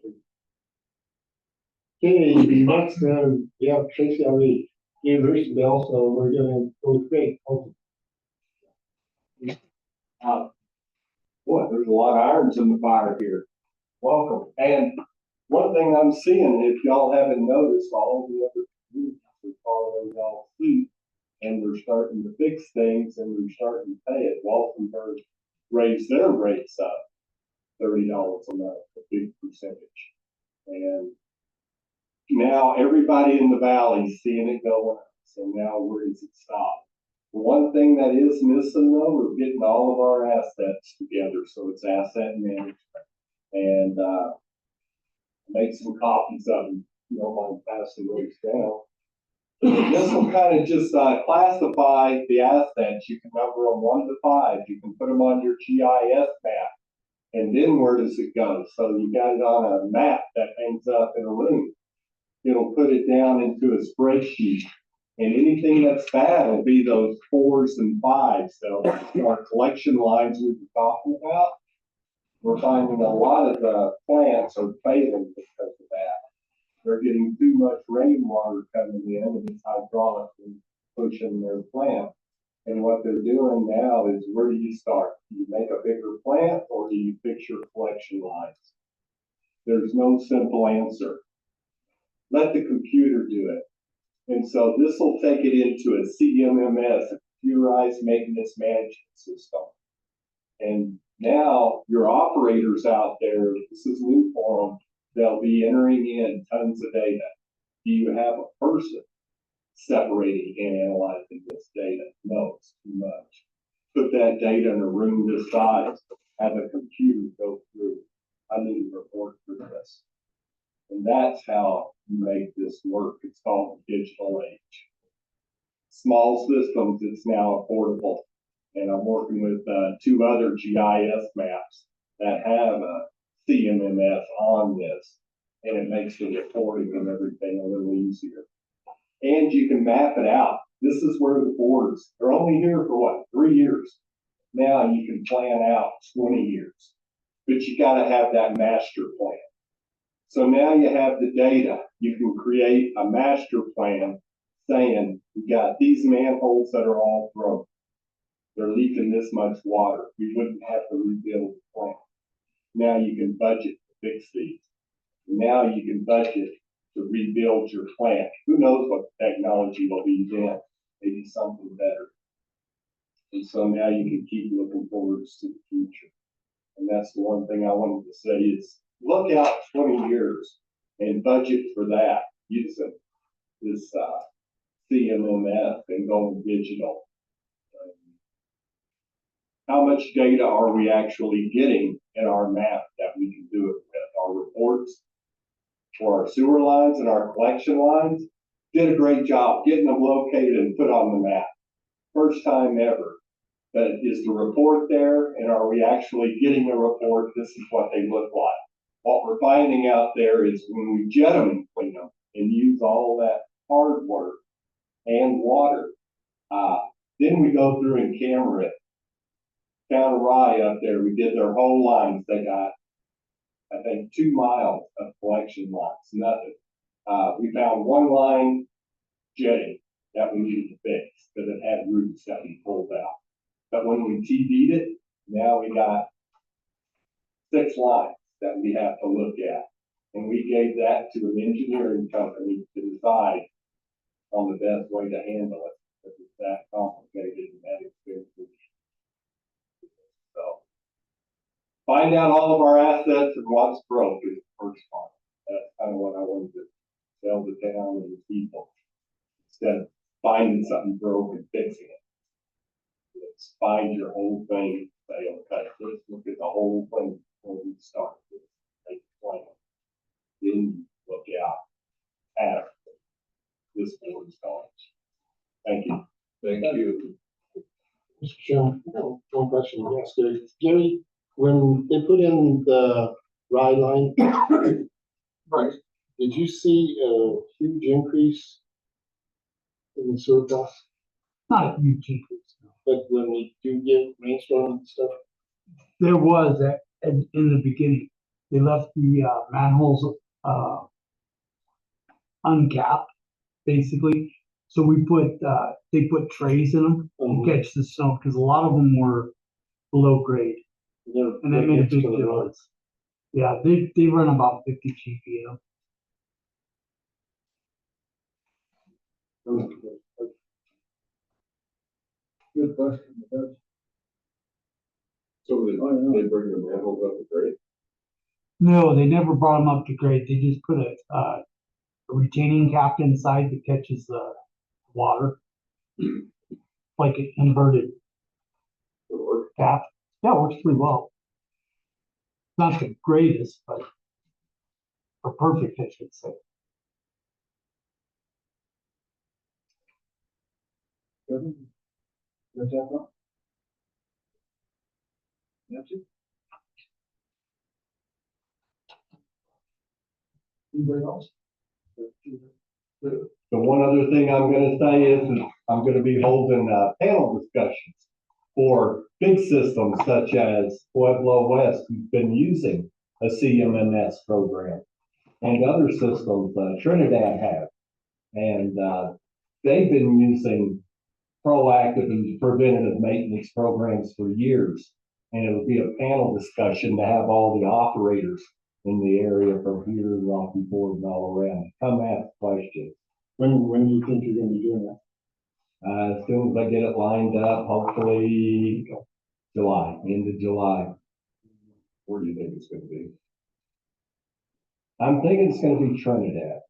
Okay, next, we have Tracy on the University Bell, so we're gonna go straight. Boy, there's a lot of irons in the fire here. Welcome. And one thing I'm seeing, if y'all haven't noticed, all the other communities are following y'all suit, and they're starting to fix things and they're starting to pay it. Waltonburg raised their rates up $30 a month, a big percentage. And now everybody in the valley's seeing it going up. So now where does it stop? The one thing that is missing though, we're getting all of our assets together. So it's asset management. And make some copies of them. You don't mind passing those down. This will kind of just classify the assets. You can number them 1 to 5. You can put them on your GIS map. And then where does it go? So you got it on a map that hangs up in a room. It'll put it down into a spreadsheet. And anything that's bad will be those 4s and 5s. So our collection lines we were talking about, we're finding a lot of the plants are failing because of that. They're getting too much rainwater coming in and it's hydraulically pushing their plant. And what they're doing now is, where do you start? Do you make a bigger plant or do you fix your collection lines? There's no simple answer. Let the computer do it. And so this will take it into a CMMS, a computerized maintenance management system. And now your operators out there, this is new for them, they'll be entering in tons of data. Do you have a person separating and analyzing this data? No, it's too much. Put that data in a room this size, have a computer go through. I need a report for this. And that's how you make this work. It's called the digital age. Small systems, it's now affordable. And I'm working with 2 other GIS maps that have a CMMS on this. And it makes the reporting and everything a little easier. And you can map it out. This is where the boards, they're only here for what, 3 years. Now you can plan out 20 years. But you got to have that master plan. So now you have the data. You can create a master plan saying, we got these manholes that are all broke. They're leaking this much water. We wouldn't have to rebuild the plant. Now you can budget to fix these. Now you can budget to rebuild your plant. Who knows what technology will be then? Maybe something better. And so now you can keep looking forward to the future. And that's the one thing I wanted to say is look out 20 years and budget for that using this CMMF and going digital. How much data are we actually getting in our map that we can do it with? Our reports for our sewer lines and our collection lines did a great job getting them located and put on the map. First time ever. But is the report there, and are we actually getting a report? This is what they look like. What we're finding out there is when we jet them and clean them and use all that hard work and water, then we go through and camera it. Town of Rye up there, we did their whole lines. They got, I think, 2 miles of collection lines, nothing. We found one line jetting that we needed to fix because it had roots that we pulled out. But when we TV'd it, now we got 6 lines that we have to look at. And we gave that to an engineering company to decide on the best way to handle it. Because it's that complicated and that expensive. So find out all of our assets and what's broke is the first part. That's kind of what I wanted to tell the town and the people. Instead of finding something broke and fixing it. Let's find your whole thing, say, okay, let's look at the whole thing before we start this. Make a plan. Then look out at this board's going. Thank you. Thank you. Mr. Chairman, one question to ask Gary. Gary, when they put in the ride line, Right. did you see a huge increase in the sewer costs? Not a huge increase, no. But when we do get rainstorm and stuff, There was in the beginning, they left the manholes uncapped, basically. So they put trays in them to catch the snow because a lot of them were below grade, and that made a big difference. Yeah, they run about 50 GPM. Good question. That's, So they bring the manholes up to grade. No, they never brought them up to grade. They just put a retaining cap inside that catches the water, like an inverted cap. Yeah, it works pretty well. Not the greatest, but for perfect, I should say. Kevin? Does that one? That's it? Anybody else? The one other thing I'm gonna say is I'm gonna be holding panel discussions for big systems such as Pueblo West, who's been using a CMMS program, and other systems Trinidad has. And they've been using proactive and preventative maintenance programs for years. And it'll be a panel discussion to have all the operators in the area from here to Rocky Ford and all around. Come ask questions. when do you think you're gonna be doing that? As soon as I get it lined up, hopefully July, end of July. Where do you think it's gonna be? I'm thinking it's gonna be Trinidad.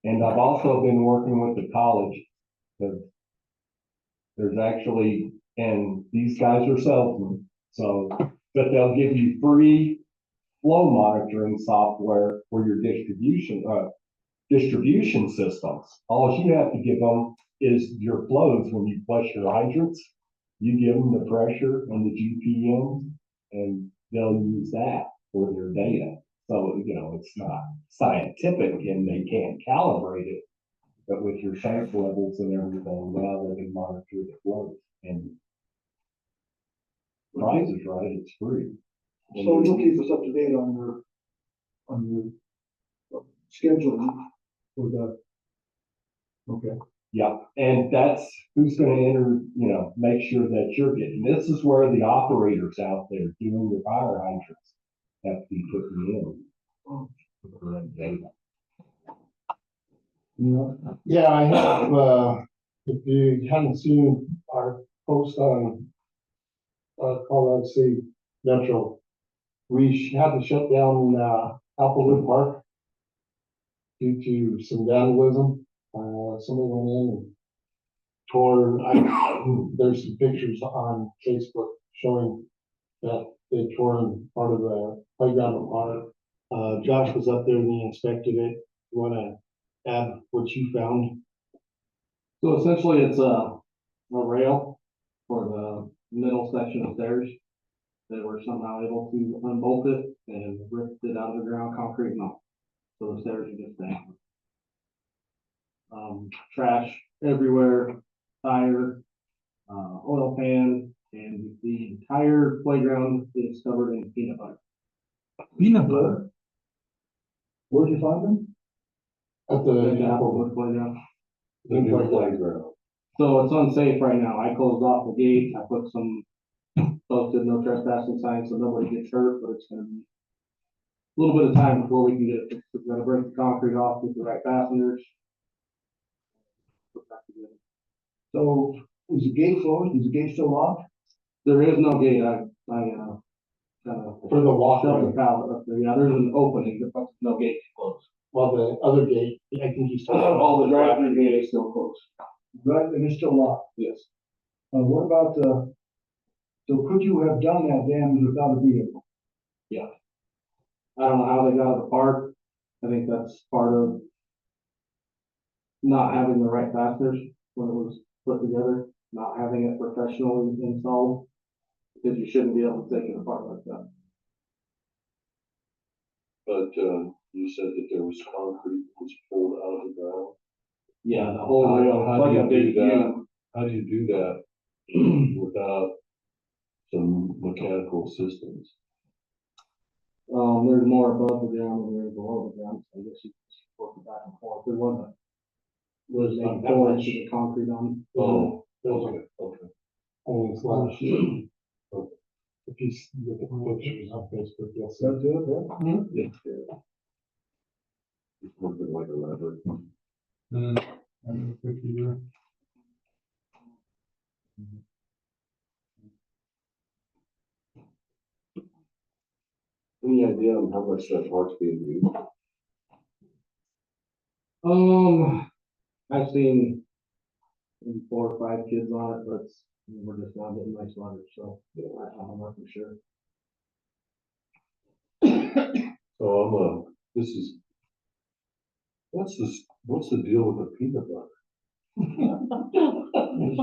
And I've also been working with the college. Because there's actually, and these guys are salesmen, so, but they'll give you free flow monitoring software for your distribution systems. All you have to give them is your flows when you flush your hydrants. You give them the pressure and the GPM, and they'll use that for their data. So, it's not scientific and they can't calibrate it. But with your tank levels and everything, now they can monitor the flows. And price is right, it's free. So you'll keep us up to date on your on your schedule for the, okay. Yeah, and that's who's gonna enter, make sure that you're getting, this is where the operators out there doing the fire hydrants have to be putting in. Correct data. Yeah, I have, if you haven't seen our post on, call that, say, Metro, we had to shut down, Applewood Park due to some vandalism. Somebody went in and tore, there's some pictures on Facebook showing that they tore part of the playground apart. Josh was up there and he inspected it. You wanna add what you found? So essentially, it's a rail for the middle section of stairs. They were somehow able to unbolt it and ripped it out of the ground, concrete and all. So the stairs are just down. Trash everywhere, tire, oil pan, and the entire playground is covered in peanut butter. Peanut butter. Where'd you find them? At The the Applewood playground. The new playground. So it's unsafe right now. I closed off the gate. I put some posted no trespassing signs so nobody gets hurt, but it's gonna be a little bit of time before we can get it fixed. We've got to break the concrete off with the right fasteners. Put back together. So is the gate closed? Is the gate still locked? There is no gate. I kind of For the walkway. shoved the pallet up there. Yeah, there's an opening, but no gate closed. Well, the other gate, I think you still. All the drive-through gate is still closed. Right, and it's still locked. Yes. What about so could you have done that damage without a vehicle? I don't know how they got it apart. I think that's part of not having the right fasteners when it was put together, not having it professionally installed. Because you shouldn't be able to take it apart like that. But, you said that there was concrete that was pulled out of the ground. Yeah, the whole How- rail, how it's do like a you big do that? U. How do you do that without some mechanical assistance? There's more above the ground than there is below the ground, so I guess you just work it back and forth. There wasn't. There's There's not like that 4 much. inches of concrete on. Oh, There's okay. only a slash. If you look at the pictures on Facebook, you'll see. That's it, yeah? Yeah. It's working like a lever. Any idea on how much that park's being used? I've seen maybe 4 or 5 kids on it, but we're just not getting nice weather, so I'm not for sure. So what's the deal with the peanut butter?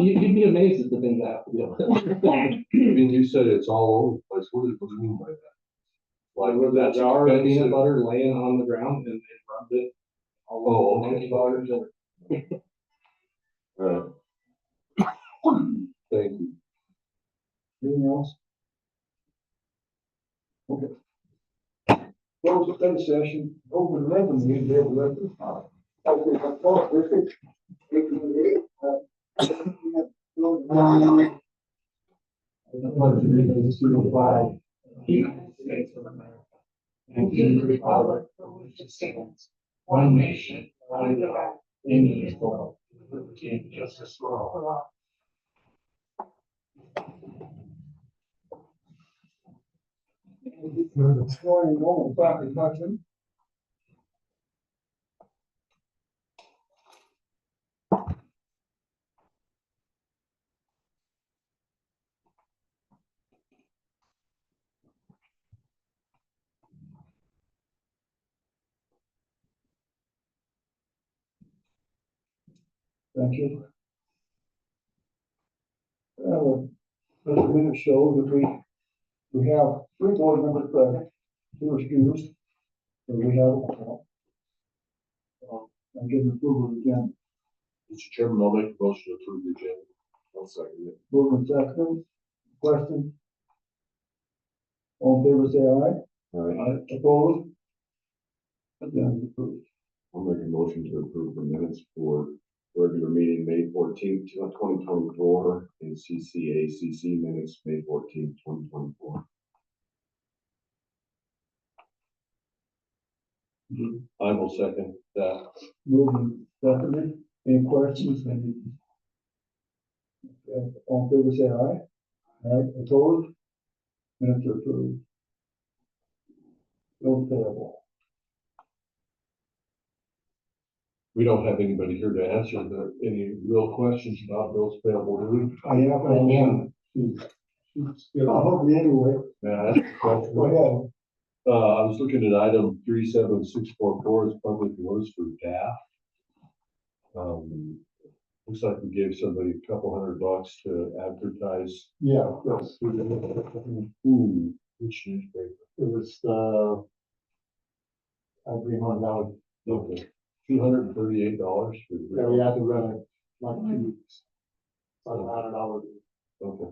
You'd be amazed at the things I have to deal with. I mean, you said it's all over the place. What do you mean by that? Like, With that that's jar of peanut expensive. butter laying on the ground and they rubbed it. Oh, okay. $20. Right. Thank you. Anything else? Okay. Close the study session, open the revenue, meeting, they have the revenue. Okay, that's all, perfect. United States of America, and to the republic for which it stands, one nation, under God, indivisible, with liberty and justice for all. Scoring normal property function. Thank you. The minutes show that we have 3 board members present, 2 excused. So we have, I give approval again. Mr. Chairman, I'll make a motion to approve the agenda. I'll second it. Movement second, question. All in favor, say aye. All right. Opposed? Agenda is approved. I'll make a motion to approve the minutes for regular meeting, May 14th, 2024, and CCACC minutes, May 14th, 2024. I will second that. Moving, seconded, any questions? Any? Okay, all in favor, say aye. Aye, opposed? Minutes are approved. Bills payable. We don't have anybody here to answer any real questions about bills payable, do we? I have, hopefully anyway. May I ask a question? Go ahead. I was looking at item 37644 is public notice for DAF. Looks like we gave somebody a couple $100 to advertise. Yeah, yes. Which newspaper? It was, Greenhorn Valley. Okay, $238 for. Yeah, we had to run it like 2 weeks. Like $100. Okay.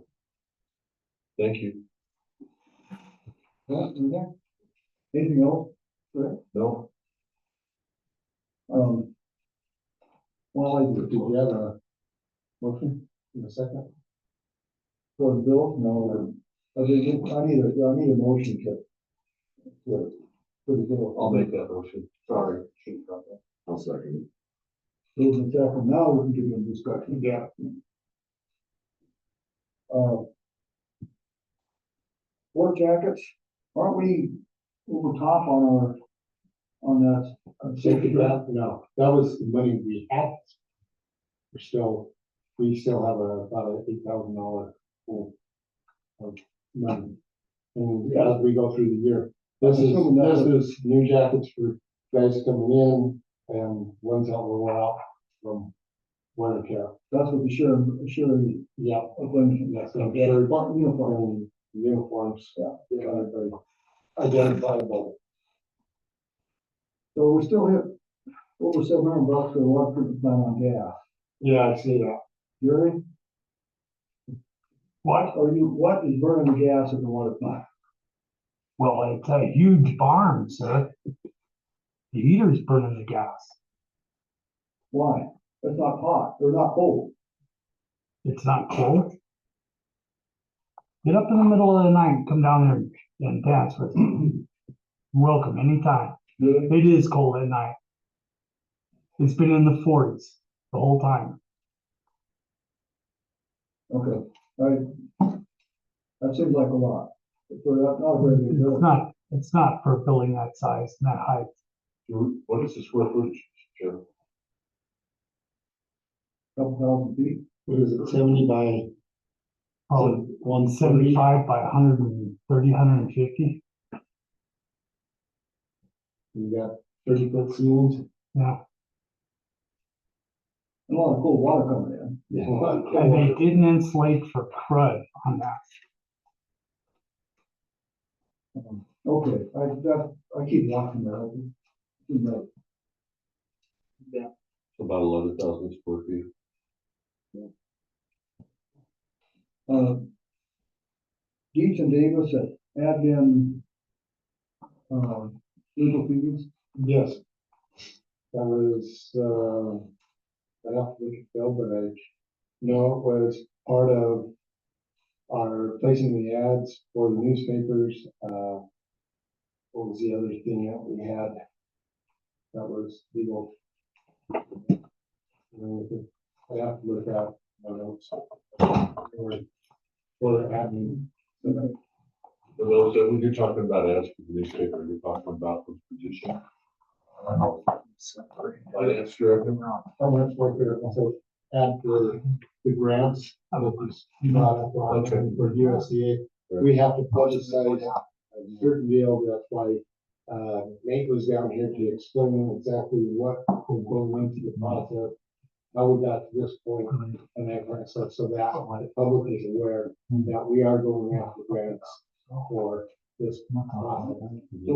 Thank you. Yeah, okay. Anything else? No, Well, I Did you have a motion in a second? for the bill, no, I need a motion to, for the bill. I'll make that motion. Sorry. Should have got that. I'll second it. Those in second, now we can get into discussion. Yeah. Work jackets, aren't we over top on that? Safety grant, no, that was the money we had. We still have about $8,000 pool of money. And as we go through the year, this is new jackets for guys coming in and ones that will wear out from winter care. That's what the sheriff, Yeah. that's So uniform. uniforms, Yeah. they are very identifiable. So we still hit over $700 for the water treatment plant on gas. Yeah, I see that. Jerry, What? what is burning the gas at the water plant? Well, it's a huge barn, sir. The heater's burning the gas. Why? It's not hot, or not cold. It's not cold. Get up in the middle of the night and come down there and dance with me. Welcome anytime. Really? It is cold at night. It's been in the 40s the whole time. Okay, that seems like a lot. For that, not a very big building. It's not for a building that size and that height. What is the square footage, Jeff? Couple thousand feet. What is it, 70 by? Probably 170? 175 by 130, 150. You got 30-foot ceilings. Yeah. A lot of cold water coming in. Yeah. And they didn't insulate for crud on that. Okay, I keep watching that. About 11,000 square feet. Dietz and Davis at admin, legal fees. Yes. That was, I have to look at Bill, but I know it was part of our placing the ads for the newspapers. What was the other thing that we had? That was legal. I have to look at my notes. For admin. For those that, when you're talking about ads for the newspaper, you're talking about the position. Finance director. How much work there, also add for the grants, for USDA. We have to publicize a certain deal, that's why, Nate was down here to explain exactly what was going into the process, how we got to this point, and that kind of stuff, so that the public is aware that we are going after grants for this process. So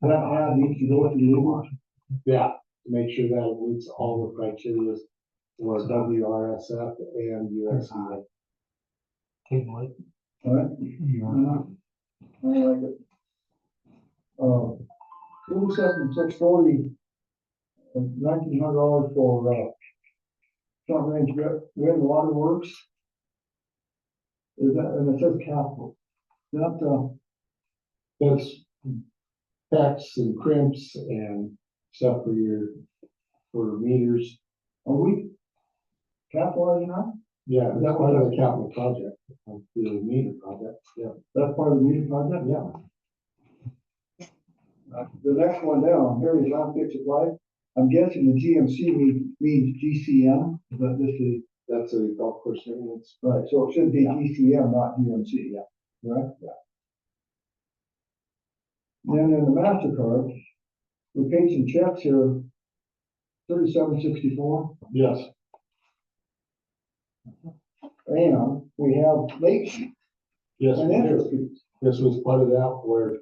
that ad needs to go to legal. Yeah, to make sure that it meets all the criteria for WRSF and USDA. Table it. All right. I like it. $37,640, $1,900 for, front range wind water works. Is that, and it says capital, that, That's packs and crimps and stuff for meters. are we capitalizing that? Yeah, that's part of the capital project, the meter project, yeah. That's part of the meeting project? Yeah. The next one down, Harry's Last Fix of Life, I'm guessing the GMC means GCM, but this is, That's a golf course maintenance. right, so it should be GCM, not GMC, yeah, right? Yeah. Then in the MasterCard, we paid some checks here, $37.64, Yes, and we have late fees yes, and interest fees. this was part of that where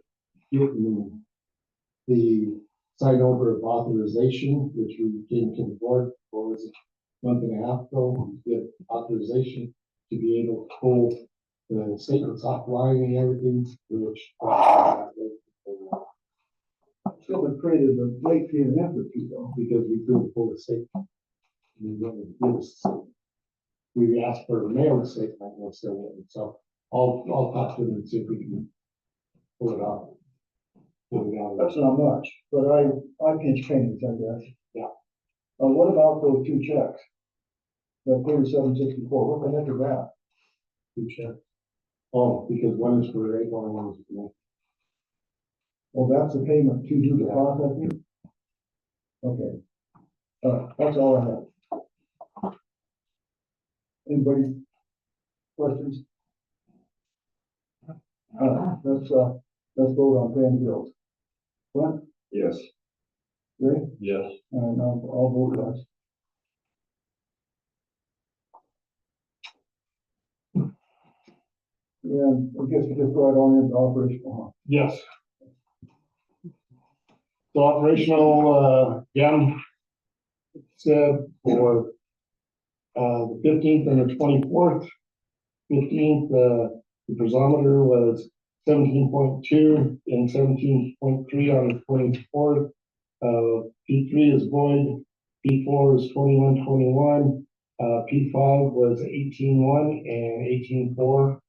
getting the sign over of authorization, which we came to the board, what was it, month and a half ago, to get authorization to be able to pull the statements offline and everything, which. Still been created the late fee and interest fee though. Because we couldn't pull the statement. We didn't give us the statement. We asked for a mail statement, and we're still waiting, so I'll talk to them and see if we can pull it off. Pull it out. That's not much, but I pinch pennies, I guess. Yeah. What about those two checks? The $37.64, what the heck is that? Two checks. Oh, because one is for April and one is for May. Well, that's the payment to do the processing? Okay. That's all I have. Anybody questions? Let's vote on paying bills. Clint, Yes. Ray, Yes. and I'll vote yes. And I guess we just go right on into operational, Yes. So operational, said for, the 15th and the 24th. 15th, the piezometer was 17.2 and 17.3 on the 24th. P3 is void, P4 is 21.21, P5 was 18.1 and 18.4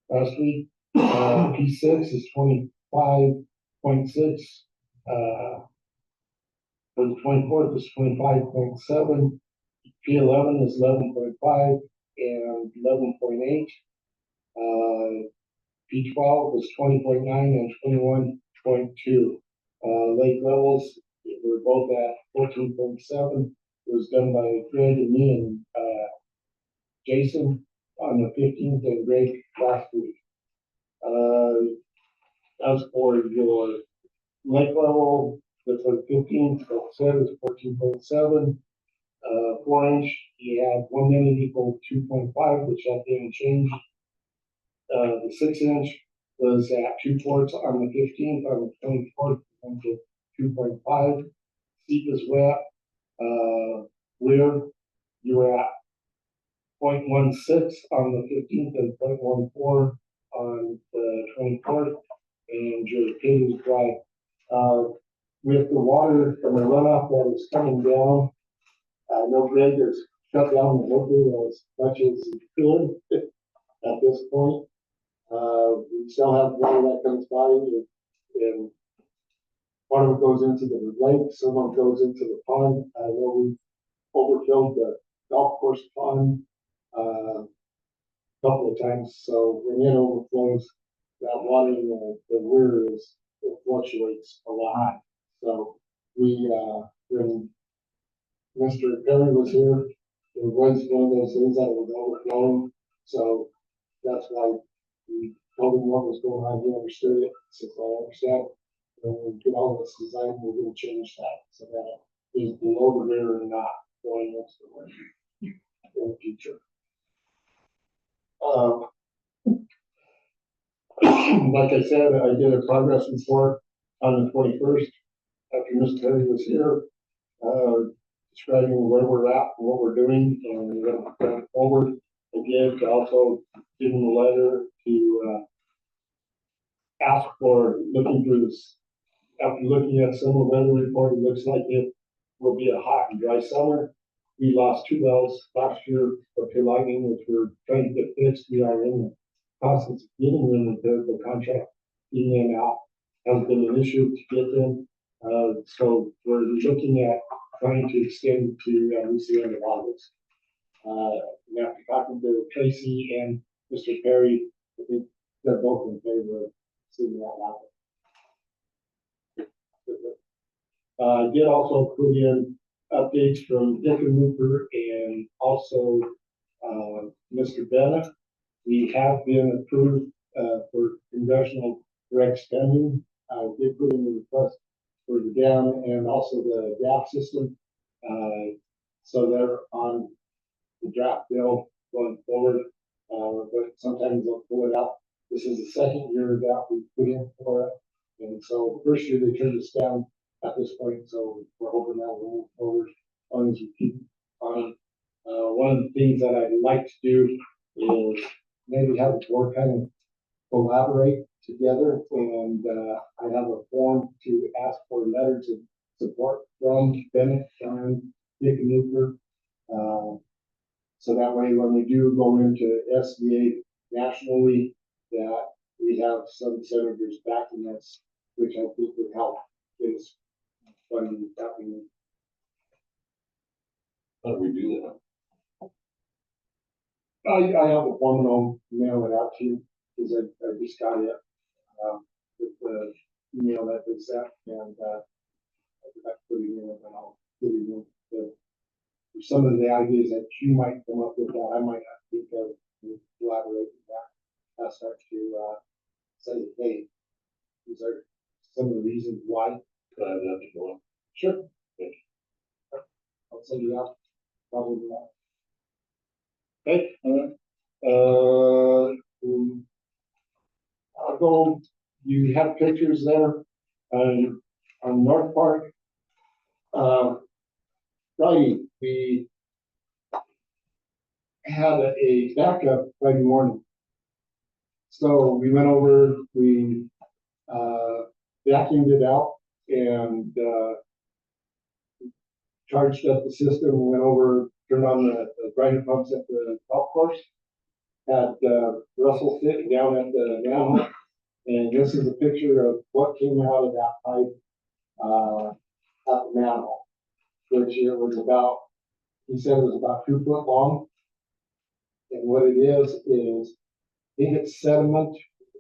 last week. P6 is 25.6, for the 24th is 25.7, P11 is 11.5 and 11.8. P12 was 20.9 and 21.2. Lake levels were both at 14.7. It was done by Greg and me and Jason on the 15th and Greg last week. As for your lake level, for the 15th, like I said, is 14.7. 4-inch, he had 1 minute equal 2.5, which that didn't change. The 6-inch was at 2 quarts on the 15th, on the 24th, went to 2.5. Steep is wet. Rear, you were at 0.16 on the 15th and 0.14 on the 24th, and your pit is dry. With the water from the runoff that is coming down, I know Greg has shut down the local as much as he could at this point. We still have water that comes by, and part of it goes into the lake, some of it goes into the pond. I know we overfilled the golf course pond a couple of times, so when it overflows, that water in the rear it fluctuates a lot. So we, when Mr. Perry was here, it was one of those things that was overflowing, so that's why we told him what was going on. He understood it, since I understand. When we get all this design, we're gonna change that, so that it is below the rear and not going into the lake in the future. Like I said, I did a progress report on the 21st, after Mr. Perry was here, describing where we're at and what we're doing, and we're gonna go forward. Again, to also give him a letter to ask for looking through this after looking at some of the weather report, it looks like it will be a hot and dry summer. We lost 2 wells last year for lightning, which we're trying to get fixed. We are in the process of getting them into the contract, getting them out. Has been an issue to get them. So we're looking at trying to extend to at least the end of August. And after talking to Tracy and Mr. Perry, I think they're both in favor of seeing that happen. I did also put in updates from Dick and Looper and also Mr. Bennett. We have been approved for congressional direct spending. I did put in the request for the dam and also the DAP system. So they're on the draft bill going forward, but sometimes they'll pull it out. This is the second year that we put in for it. And so the first year they turned us down at this point, so we're hoping that will move forward as long as we keep on. One of the things that I'd like to do is maybe have the board kind of collaborate together, and I have a form to ask for letters of support from Bennett, John, Dick and Luther. So that way, when we do go into SBA nationally, that we have some senators backing us, which I think would help get us funding that we need. How do we do that? I have a form and I'll mail it out to you, because I just got it, with the email that they sent, and, I forgot to put it in, and I'll put it in. But some of the ideas that you might come up with that I might not think of, and collaborate with that aspect to, say, hey, these are some of the reasons why. Can I have that to go? Sure. Thank I'll send you out, probably that. Okay, I'll go, you have pictures there, on North Park. Friday, we had a backup Friday morning. So we went over, we, vacuumed it out and, charged up the system, went over, turned on the grinder pumps at the golf course. Had Russell sit down at the manhole, and this is a picture of what came out of that pipe at the manhole, which it was about, he said it was about 2 foot long. And what it is I think it's sediment.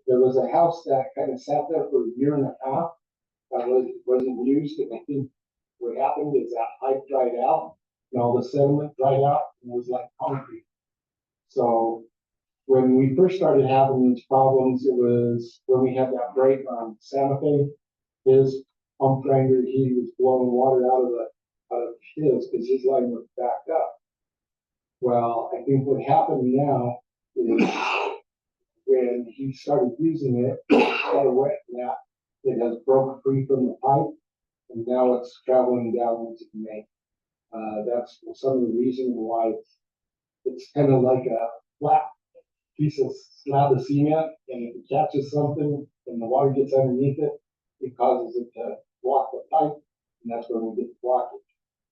There was a house that kind of sat there for a year and a half that wasn't used, and I think what happened is that pipe dried out, and all the sediment dried out and it was like concrete. So when we first started having these problems, it was when we had that break on Santa Fe. His pump grinder, he was blowing water out of his because his line was backed up. Well, I think what happened now is when he started using it, got wet that it has broke free from the pipe, and now it's traveling down into the main. That's some of the reasons why it's kind of like a flat piece of slab of cement, and if it catches something and the water gets underneath it, it causes it to block the pipe, and that's when we get the blockage.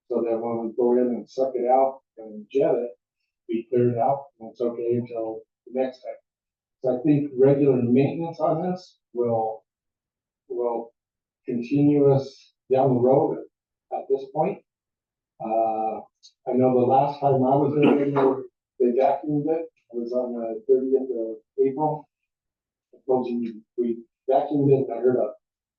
So that when we go in and suck it out and jet it, we clear it out, and it's okay until the next time. So I think regular maintenance on this will continue us down the road at this point. I know the last time I was there, they vacuumed it. It was on the 30th of April. I told you we vacuumed it, and I heard a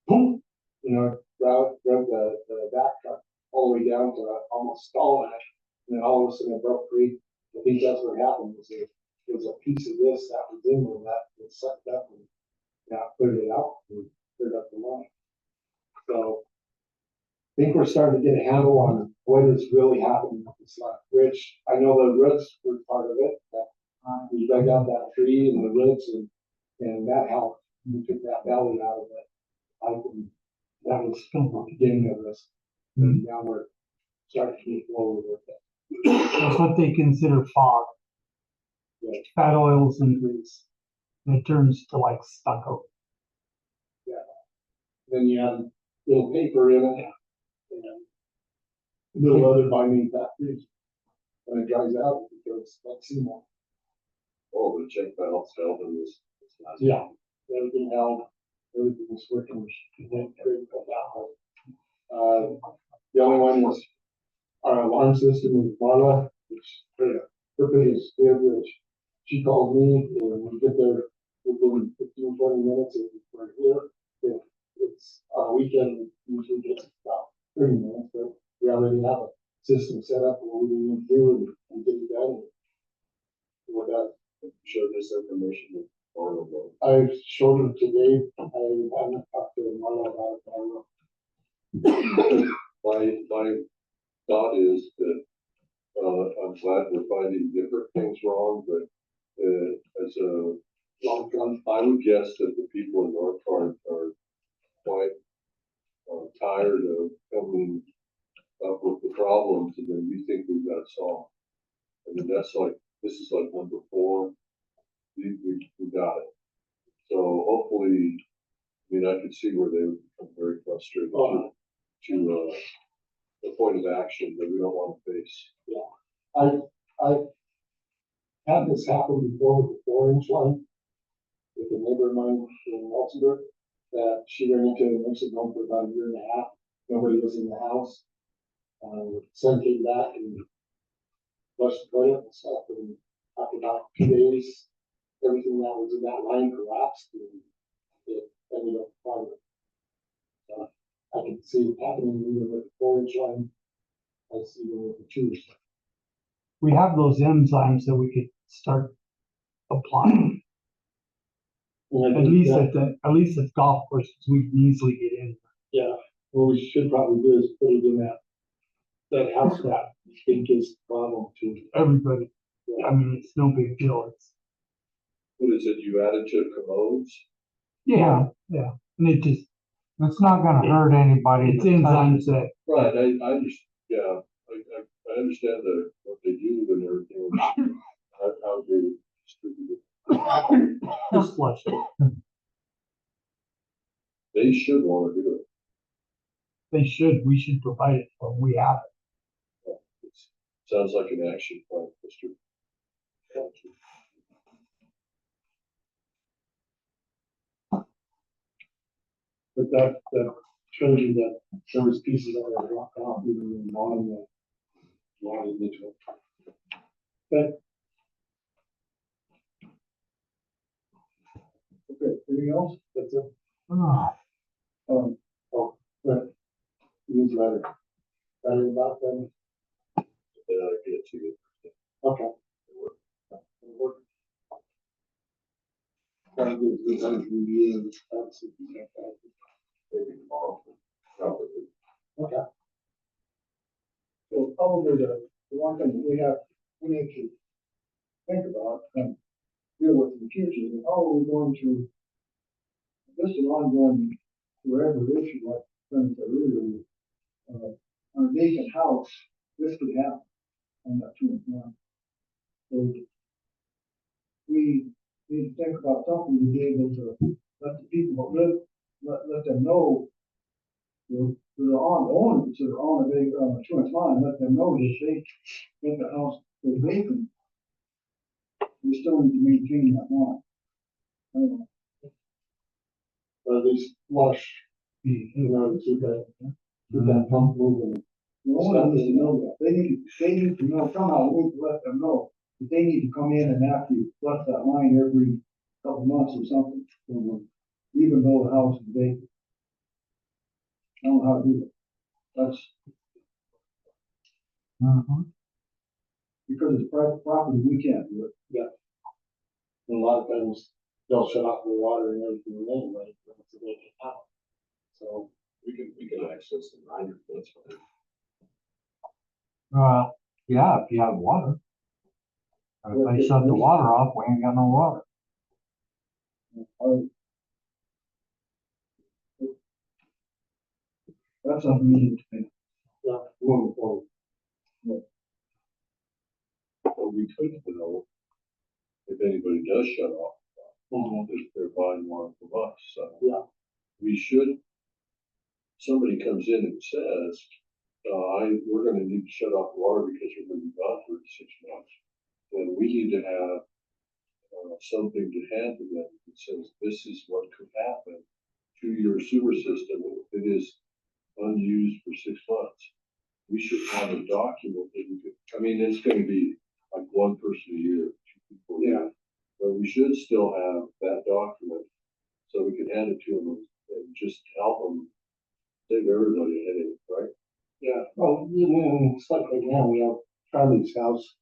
boom, drove the back truck all the way down to almost stall it, and then all of a sudden it broke free. I think that's what happened. There was a piece of this that was in there that was sucked up and cleared it out and cleared up the line. So I think we're starting to get a handle on what is really happening with this line, which I know the roots were part of it. That we dug out that tree and the roots, and that helped. We took that valley out of it. That was the beginning of this. And now we're starting to move forward with it. That's what they consider fog. Yeah. Fat oils and grease. And it turns to like stucco. Then you have little paper in it. And no other binding factors. When it dries out, it goes like cement. Oh, the check balance held in this. Yeah, everything held, everything was working, it went great, cut out. The only one was our alarm system is Marla, which her biggest is, which she called me, and we get there within 15, 20 minutes, if we're here. If it's on a weekend, usually takes about 30 minutes, but we already have a system set up where we can do and get it done. With that, Showed this information with Arnold. I showed it today, I haven't talked to Marla about it, but I will. My thought is that, I'm glad we're finding different things wrong, but, as a long term, I would guess that the people in North Park are quite, tired of coming up with the problems and then we think we've got it solved. I mean, this is like number 4. We got it. So hopefully, I mean, I could see where they would become very frustrated to the point of action that we don't want to face. I had this happen before with the 4-inch line with a neighbor of mine in Walsenburg, that she ran into a nursing home for about a year and a half. Nobody was in the house. Son came back and flushed the toilet and stuff, and after about 2 days, everything that was in that line collapsed and it ended up fine. I can see it happening even with the 4-inch line. I see it with the 2-inch. We have those enzymes that we could start applying. At least at golf courses, we can easily get in. Yeah, what we should probably do is put it in that house that I think is problem to Everybody, I mean, it's no big deal. It's, What is it, you added to commodes? yeah, and it just, It's not gonna hurt anybody. it's to touch enzymes it. that, Right, I just, yeah, I understand what they do and everything, how they distribute it. just flush it. They should want to do it. We should provide it for them. We have it. Sounds like an action plan, Mr. Council. but that shows you that there was pieces that were dropped off even in lawn individual. Okay, anything else? That's it. Ah, But newsletter. Better about them. Then I get to it. Okay. Trying to get the review and stuff. Maybe tomorrow. Probably. Okay. So probably the one thing that we need to think about and deal with in the future is how are we going to, this is an ongoing forever issue, like Senator said earlier, on a vacant house, this could happen on that 2 So we need to think about something to be able to let the people live, let them know, to the owners that are on the 2 line, let them know that they get the house is vacant. We still need to maintain that line. I don't know. Or at least flush, you know, keep that pump moving. The owner needs to know that. They need to know somehow, we need to let them know that they need to come in and actually flush that line every couple months or something. Even though the house is vacant. I don't know how to do that. That's mhm. because it's private property, we can't do it. And a lot of times they'll shut off the water and everything anyway, when it's a vacant house. So We can access the grinder, that's fine. Well, yeah, if you have water. If they shut the water off, we ain't got no water. That's something we need to think. yeah, moving forward. But we could, if anybody does shut off, if they're buying water from us, so. Yeah. We should somebody comes in and says, we're gonna need to shut off water because you're gonna be gone for 6 months. Then we need to have, something to hand to them that says, this is what could happen to your sewer system if it is unused for 6 months. We should have a document that we could, I mean, it's gonna be like one person a year, 2 people a year. But we should still have that document, so we can hand it to them and just help them save everybody a headache, right? Yeah, well, you know, it's like right now, we have Charlie's house.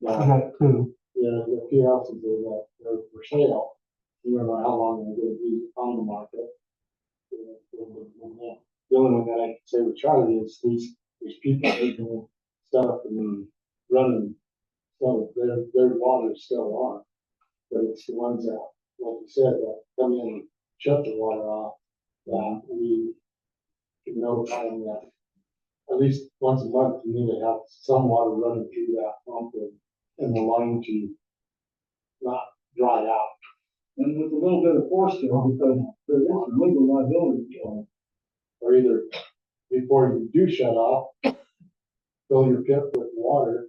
I got two. Yeah, the few houses that are for sale. You don't know how long they're gonna be on the market. The only one that I can say with Charlie is these people making stuff and running, so their water's still on. But it's the ones that, like you said, that come in and shut the water off, that we can notify them that at least once a month, you need to have some water running through that pump and the line to not dry out. And with a little bit of force there, because there is some legal liability on it. Or either before you do shut off, fill your pit with water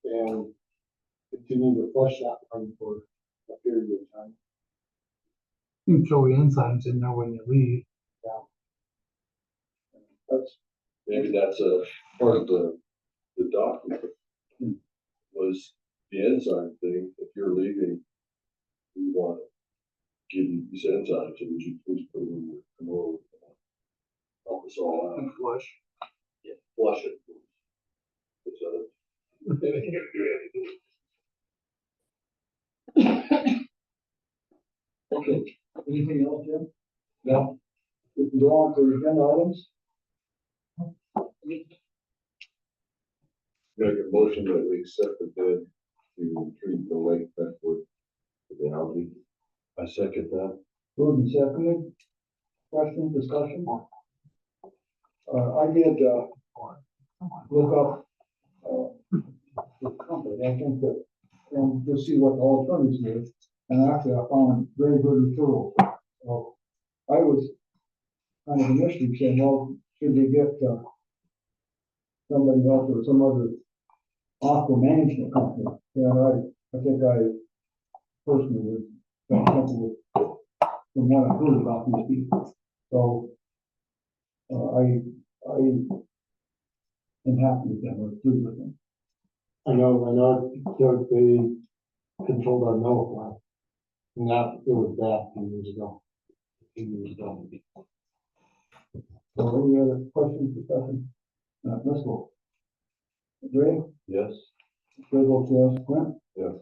and continue to flush that line for a period of time. You can throw the enzymes in there when you leave. That's, Maybe that's a part of the document. Was the enzyme thing, if you're leaving, we want to give you these enzymes, and would you please put them in your canoe? Help us all out. Flush. Yeah, flush it. It's okay, anything else, Jim? No. We can go on to agenda items. Make a motion that we accept the bid to treat the lake Beckwood for the algae. I second that. Moved and seconded. Question, discussion? I did, look up, the company, I think that, and to see what the alternatives is, and actually I found very good referrals. So I was kind of initially saying, well, should we get, somebody else or some other aqua management company? And I think I personally was comfortable from what I heard about these people. So, I am happy with them, or pleased with them. I know, they controlled our milk line. And that, it was bad 2 years ago. 2 years ago. So any other questions, discussion? Let's go. Ray, Yes. Ray votes yes, Clint? Yes.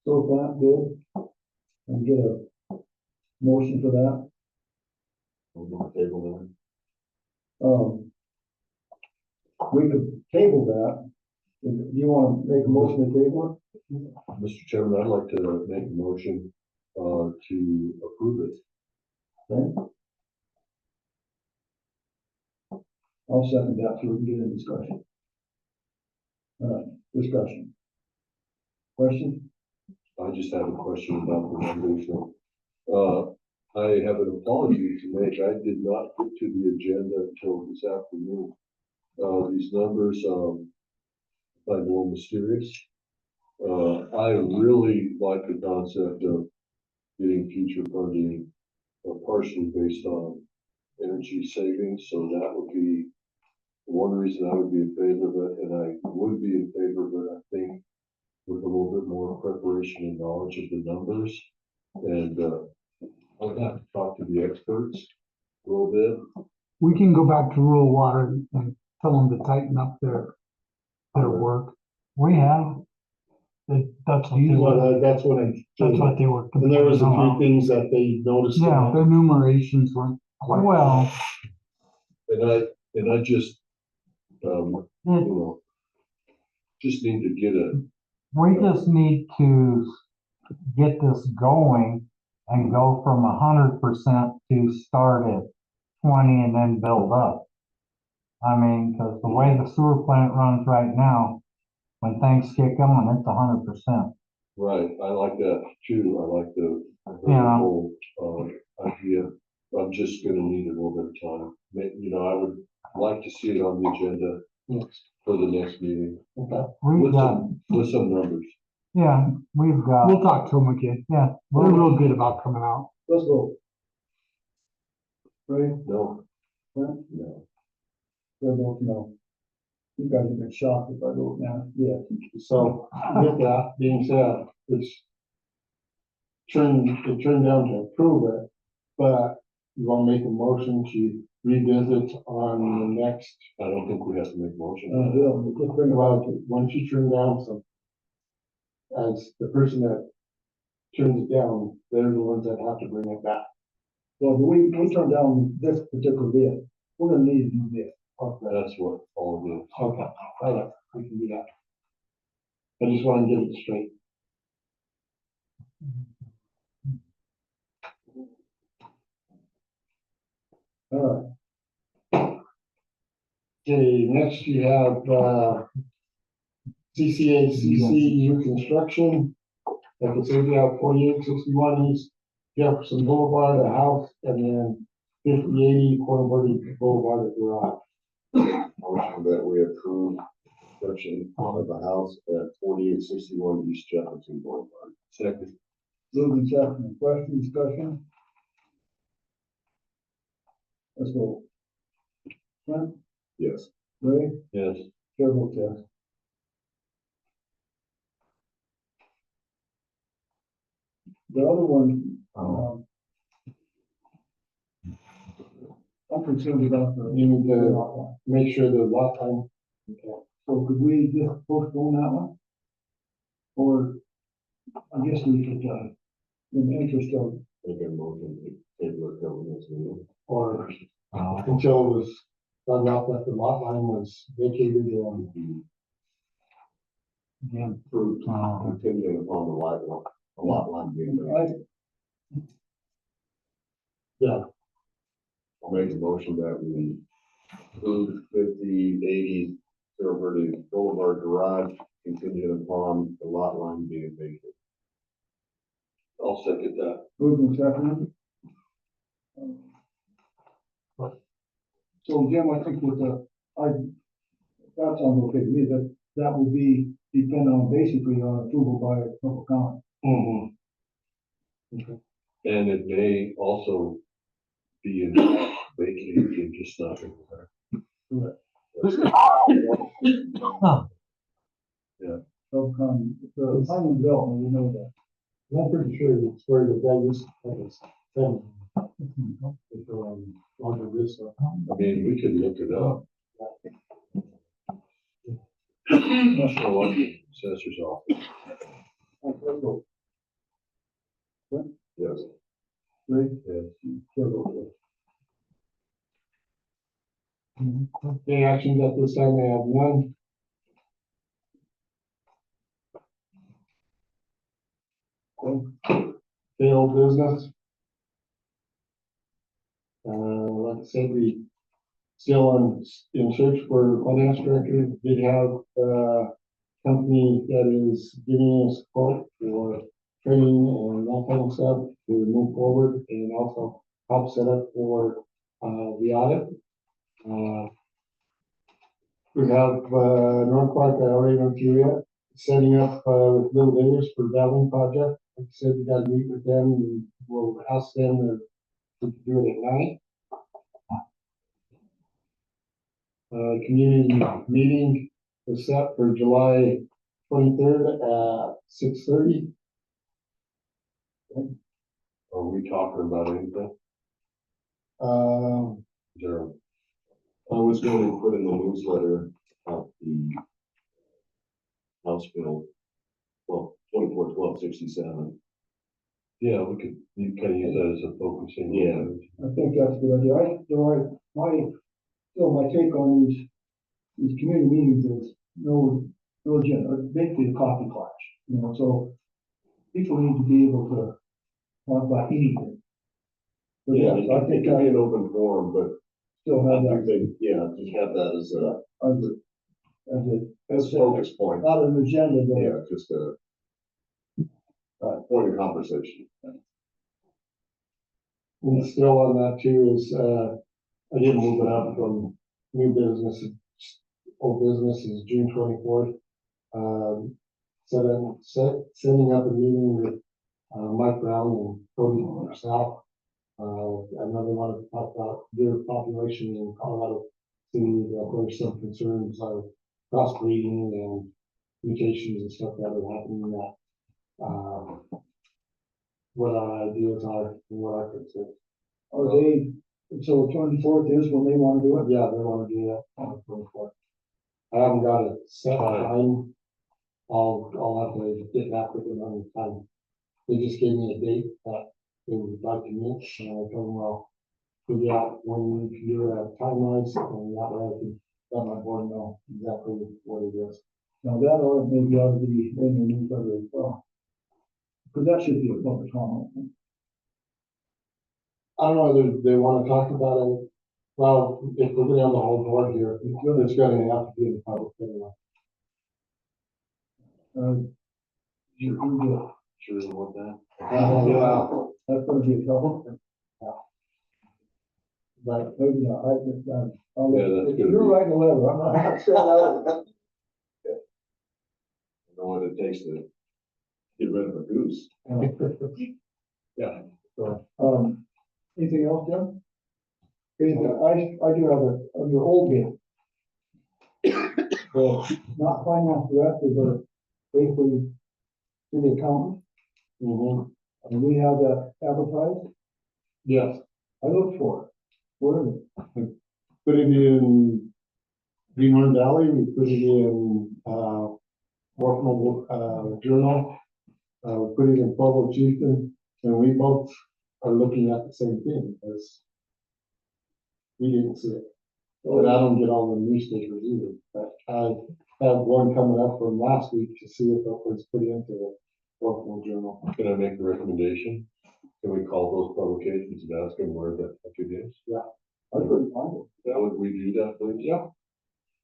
So that bid, and get a motion for that. We're on the table We could table that. If you want to make a motion to table now. Mr. Chairman, I'd like to make a motion, to approve it. it, okay? I'll second that so we can get in discussion. Discussion. Question? I just have a question about the numbers. I have an apology to make. I did not get to the agenda until this afternoon. These numbers, are a little mysterious. I really like the concept of getting future funding, partially based on energy savings, so that would be one reason I would be in favor of it, and I would be in favor of it, I think, with a little bit more preparation and knowledge of the numbers. And I would have to talk to the experts a little bit. We can go back to rural water and tell them to tighten up their work. We have. That's usually, Well, that's what that's what they were. and there was a few complaining things that they noticed. in about. Yeah, that. their enumerations weren't quite well. And I just, you know, just need to get a, We just need to get this going and go from 100% to start at 20 and then build up. I mean, because the way the sewer plant runs right now, when things get going, it's 100%. Right, I like that too, I like the Yeah. whole, idea. I'm just gonna need a little bit of time. You know, I would like to see it on the agenda Next. for the next meeting. Okay. We've got, With some numbers. yeah, we've got, We'll talk to them again. yeah, They're we'll, real good about coming out. Let's go. Ray, No, Brent, no. Joe votes no. You guys have been shocked if I vote now, yeah. So with that being said, it turned down to approve it, but you want to make a motion to revisit on the next, I don't think we have to make a motion. Bill, we'll just bring it well, out. once you turn down some, as the person that turns it down, they're the ones that have to bring it back. Well, we turn down this particular bid, we're gonna need a new bid. Okay, That's what all of it. okay, all right, we can do that. I just want to get it straight. All right, Okay, next you have, CCACC new construction. Like I said, you have 4861 East Jefferson Boulevard, a house, and then 5080 Cornbury Boulevard, a garage. Motion that we approve construction of the house at 4861 East Jefferson Boulevard. Second. moving second, question, discussion? Let's go. Brent, Yes. Ray, Yes. Joe votes yes. The other one, I'm concerned about the. You need to lot line. make sure the lot line. Okay. So could we just postpone that one? Or, I guess we could, in the interest of, Make a motion to table it till the next meeting. Or until it was found out that the lot line was vacated and again, Approved, contingent upon the lot line being made. I, yeah, I'll make a motion that we approve 5080 Silver Boulevard Garage contingent upon the lot line being vacant. I'll second that. moving second. So Jim, I think with the, that sounds okay to me, that will be dependent on basically on approval by Trumbull County. And it may also be in vacated and just nothing. Trumbull County, the final development, we know that. I'm pretty sure it's where the guy used to have his family. Under this stuff. I mean, we could look it up. Not sure what the assessor's office. Yes. Ray, Yes. Joe votes yes. The actions at this time, I have none. Failed business. Like I said, we still in search for finance director. Did have company that is giving us support for training and that kind of stuff to move forward and also help set up for the audit. We have North Park, I already went through yet, setting up with Little Diggers for Valley Project. Like I said, we got to meet with them and we'll ask them to do it at night. Community meeting is set for July 23rd at 6:30. Are we talking about anything? Is there I was going to put in the newsletter of the House Bill, well, 241267. Yeah, we could, you can use that as a focusing. I think that's a good idea. Still my take on these community meetings is no agenda, basically a coffee clash, so people need to be able to talk about anything. But Yeah, yes, I think it can be an open forum, but still I have do that think, yeah, just have that as a as a focus point. not an agenda, but Yeah, just a Point of conversation. And still on that too is, I did move it up from new business, old business is June 24th. Setting up a meeting with, Mike Brown and Cody South. I know they want to talk about their population in Colorado City, there's some concerns of crossbreeding and mutations and stuff that are happening that, what our ideas are and what our concerns. Are they, so 24th is when they want to do it? Yeah, they want to do that on the 24th. I haven't got a set time. I'll have to get back with them on the time. They just gave me a date that they would like to meet, and I told them, well, figure out when you can do it, timelines, and that way I can let my board know exactly what it is. Now that or maybe ought to be in the newsletter as well. Because that should be a public comment. I don't know whether they want to talk about it. Well, if we're going on the whole board here, it's going to have to be in the public anyway. You can do it. Sure you want that? Yeah, That's gonna be a trouble. but Maybe not. Yeah, that's good. You're writing a letter. I'm not sure that. I know what it takes to get rid of a goose. Yeah. Anything else, Jim? Anything, I do have a, under old game. So, not finance director, but basically city accountant. And we have that advertised. yes, I looked for it. Where is it? put it in Greenwood Valley, we put it in, Workman, Journal. We put it in Pueblo Chieftain, and we both are looking at the same thing, because we didn't see it. But I don't get all the newspapers either, but I have one coming up from last week to see if it was put into the Workman Journal. Can I make a recommendation? Can we call those publications and ask them where that is? I couldn't find it. Yeah, would we do that, please? Yeah.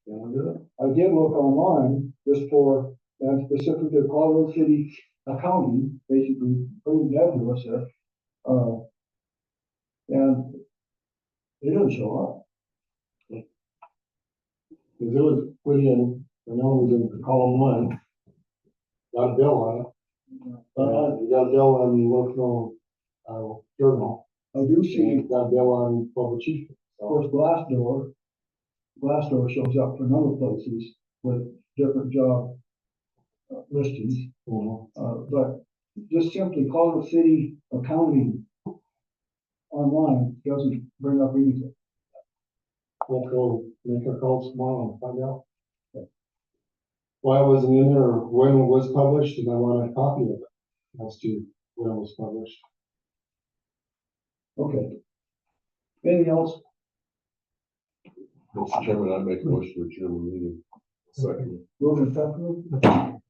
I did look online just for, and specifically Colorado City accounting, basically pretty nebulous there. And it didn't show up. Because it was put in, I know it was in column 1, got a bill on it. We got a bill on the local, journal, I do see, and got a bill on Pueblo Chieftain. of course, Glassdoor shows up for other places with different job listings. But just simply Colorado City accounting online doesn't bring up anything. We'll go make a call tomorrow and find out. Why it wasn't in there, or when it was published, and I want a copy of it as to when it was published. Okay. Anything else? Mr. Chairman, I make a motion to adjourn the meeting. Second. Moving and seconded.